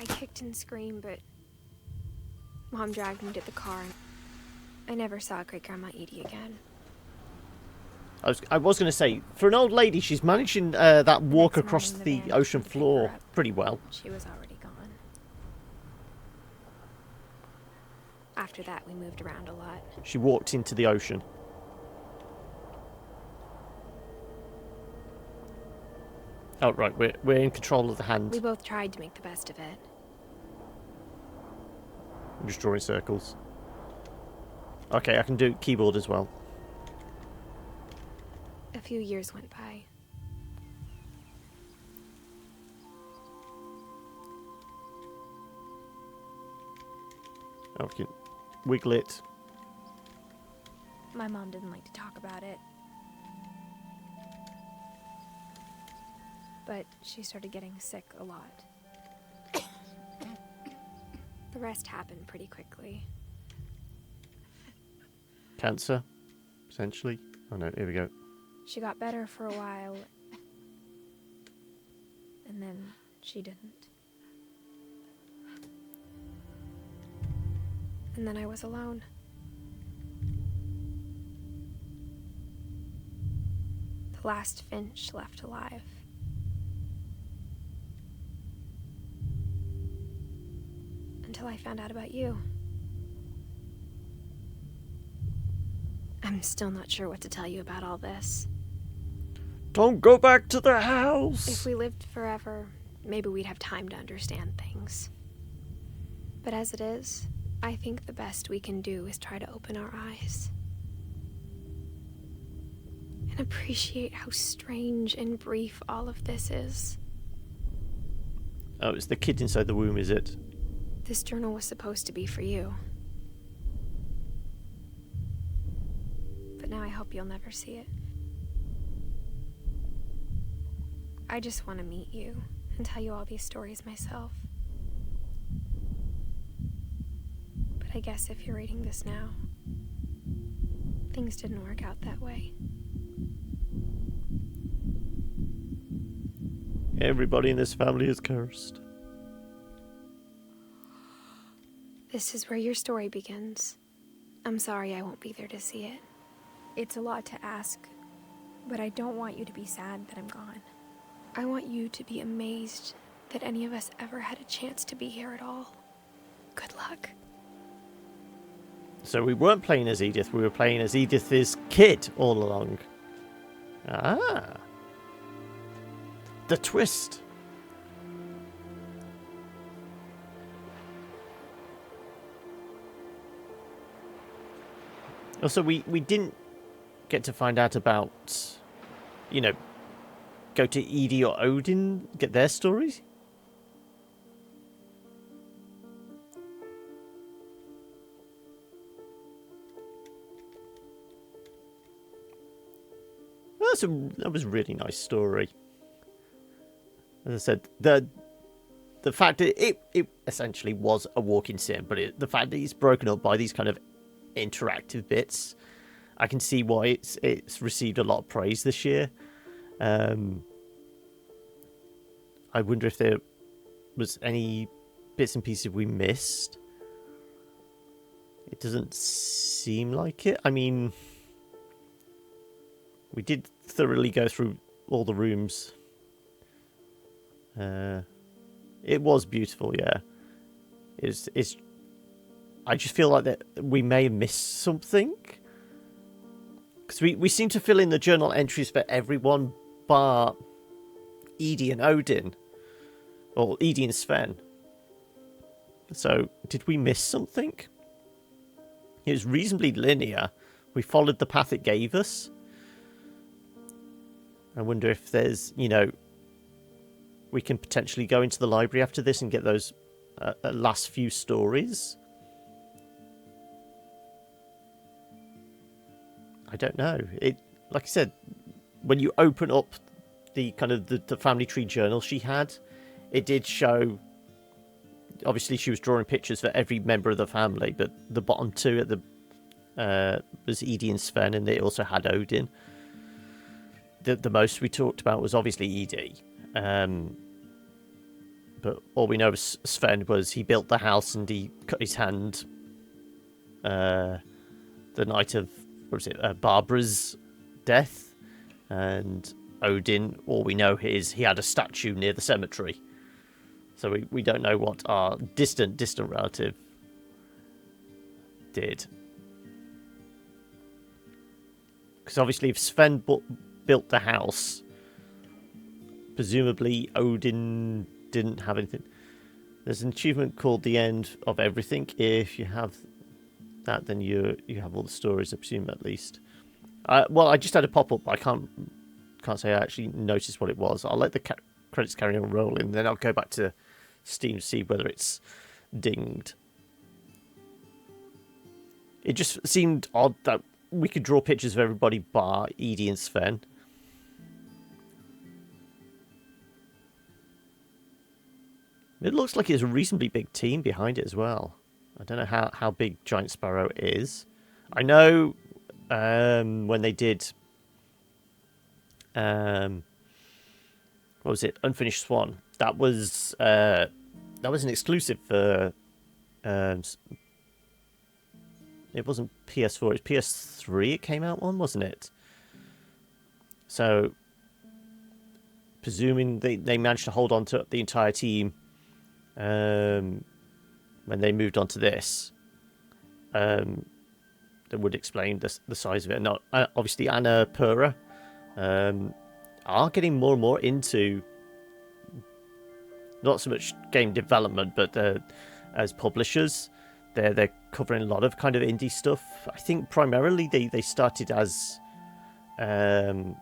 I kicked and screamed, but Mom dragged me to the car, and I never saw Great Grandma Edie again. I was going to say, for an old lady, she's managing that walk across the ocean floor pretty well. She was already gone. After that, we moved around a lot. She walked into the ocean. Oh, right, we're in control of the hand. We both tried to make the best of it. I'm just drawing circles. Okay, I can do keyboard as well. A few years went by. Oh, we can wiggle it. My mom didn't like to talk about it. But she started getting sick a lot. The rest happened pretty quickly. Cancer, essentially. Oh no, here we go. She got better for a while, and then she didn't. And then I was alone. The last Finch left alive. Until I found out about you. I'm still not sure what to tell you about all this. Don't go back to the house! If we lived forever, maybe we'd have time to understand things. But as it is, I think the best we can do is try to open our eyes. And appreciate how strange and brief all of this is. Oh, it's the kid inside the womb, is it? This journal was supposed to be for you. But now I hope you'll never see it. I just want to meet you and tell you all these stories myself. But I guess if you're reading this now, things didn't work out that way. Everybody in this family is cursed. This is where your story begins. I'm sorry I won't be there to see it. It's a lot to ask, but I don't want you to be sad that I'm gone. I want you to be amazed that any of us ever had a chance to be here at all. Good luck. So we weren't playing as Edith, we were playing as Edith's kid all along. Ah. The twist. Also, we didn't get to find out about, you know, go to Edie or Odin, get their stories. That was a really nice story. As I said, the fact that it essentially was a walking sim, but the fact that it's broken up by these kind of interactive bits, I can see why it's received a lot of praise this year. I wonder if there was any bits and pieces we missed. It doesn't seem like it. I mean, We did thoroughly go through all the rooms. It was beautiful, yeah. It's. I just feel like that we may have missed something. Because we seem to fill in the journal entries for everyone bar Edie and Odin. Or Edie and Sven. So, did we miss something? It was reasonably linear. We followed the path it gave us. I wonder if there's, we can potentially go into the library after this and get those last few stories. I don't know. Like I said, when you open up the kind of the family tree journal she had, it did show. Obviously, she was drawing pictures for every member of the family, but the bottom two at the was Edie and Sven, and they also had Odin. The most we talked about was obviously Edie, but all we know of Sven was he built the house and he cut his hand the night of Barbara's death, and Odin, all we know is he had a statue near the cemetery. So we don't know what our distant relative did. Because obviously if Sven built the house, presumably Odin didn't have anything. There's an achievement called The End of Everything. If you have that, then you have all the stories, I presume, at least. Well, I just had a pop-up. I can't say I actually noticed what it was. I'll let the credits carry on rolling, then I'll go back to Steam to see whether it's dinged. It just seemed odd that we could draw pictures of everybody bar Edie and Sven. It looks like it's a reasonably big team behind it as well. I don't know how big Giant Sparrow is. I know when they did what was it? Unfinished Swan. That was an exclusive for it wasn't PS4, it was PS3 it came out on, wasn't it? So presuming they managed to hold on to the entire team when they moved on to this, that would explain the size of it. Not obviously Anna Pura are getting more and more into not so much game development, but as publishers, they're covering a lot of kind of indie stuff. I think primarily they started as they're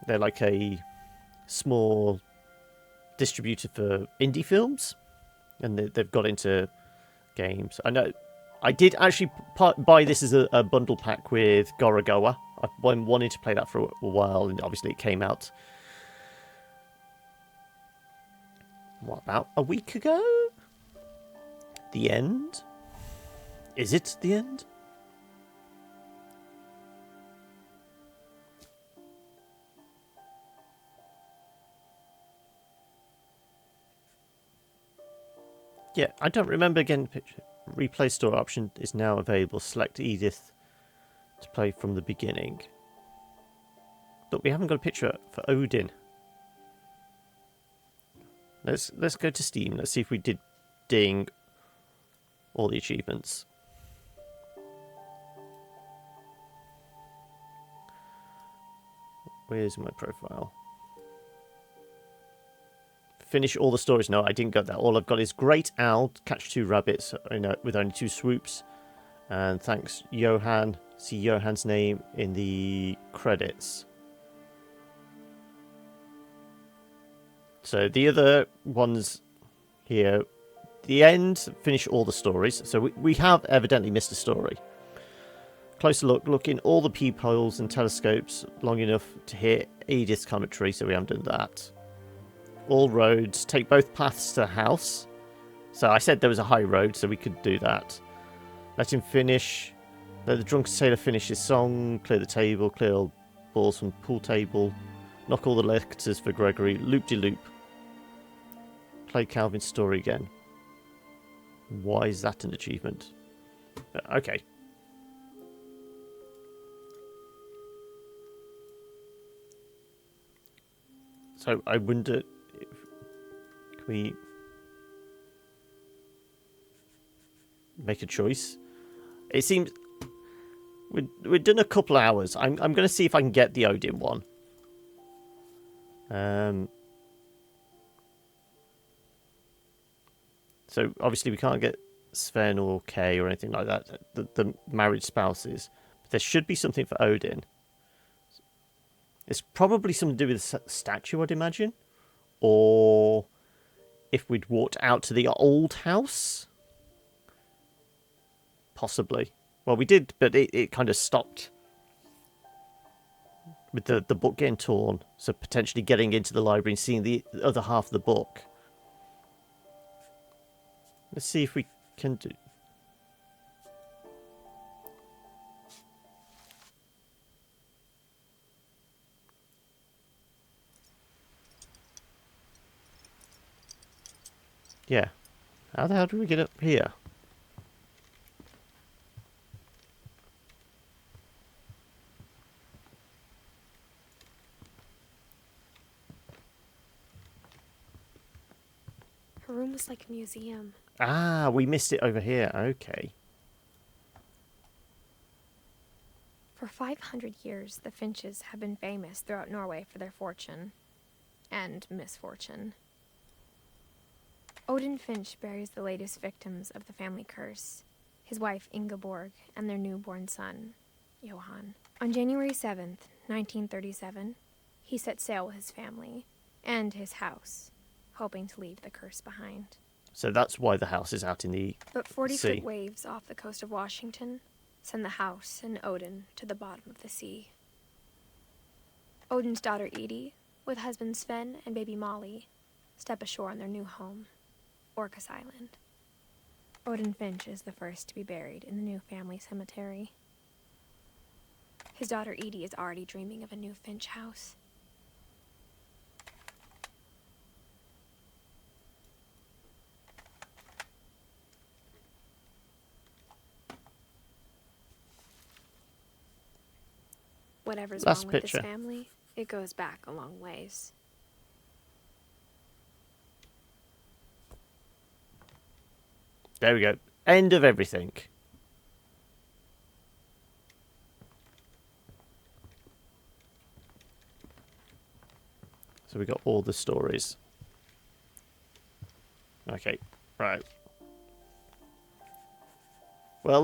like a small distributor for indie films, and they've got into games. I know I did actually buy this as a bundle pack with Gorogoa. I've been wanting to play that for a while, and obviously it came out, what, about a week ago? The end? Is it the end? Yeah, I don't remember getting the picture. Replay store option is now available. Select Edith to play from the beginning. But we haven't got a picture for Odin. Let's go to Steam. Let's see if we did ding all the achievements. Where's my profile? Finish all the stories. No, I didn't get that. All I've got is Great Owl, catch 2 rabbits with only 2 swoops. And thanks, Johan. See Johan's name in the credits. So the other ones here, the end, finish all the stories. So we have evidently missed a story. Closer look in all the peepholes and telescopes long enough to hear Edith's commentary, so we haven't done that. All roads, take both paths to the house. So I said there was a high road, so we could do that. Let him finish. Let the drunken sailor finish his song. Clear the table, clear all balls from the pool table. Knock all the letters for Gregory. Loop-de-loop. Play Calvin's story again. Why is that an achievement? Okay. So I wonder if can we make a choice? It seems we've done a couple hours. I'm going to see if I can get the Odin one. So obviously we can't get Sven or Kay or anything like that. The married spouses. But there should be something for Odin. It's probably something to do with the statue, I'd imagine. Or if we'd walked out to the old house. Possibly. Well, we did, but it kind of stopped. With the book getting torn. So potentially getting into the library and seeing the other half of the book. Let's see if we can do... Yeah. How the hell do we get up here? Her room was like a museum. Ah, we missed it over here. Okay. For 500 years, the Finches have been famous throughout Norway for their fortune and misfortune. Odin Finch buries the latest victims of the family curse, his wife Ingeborg and their newborn son, Johan. On January 7th, 1937, he set sail with his family and his house, hoping to leave the curse behind. So that's why the house is out in the But sea. 40-foot waves off the coast of Washington send the house and Odin to the bottom of the sea. Odin's daughter Edie, with husband Sven and baby Molly, step ashore on their new home, Orcas Island. Odin Finch is the first to be buried in the new family cemetery. His daughter Edie is already dreaming of a new Finch house. Whatever's Last wrong with picture. this family, it goes back a long ways. There we go. End of everything. So we got all the stories. Okay, right. Well,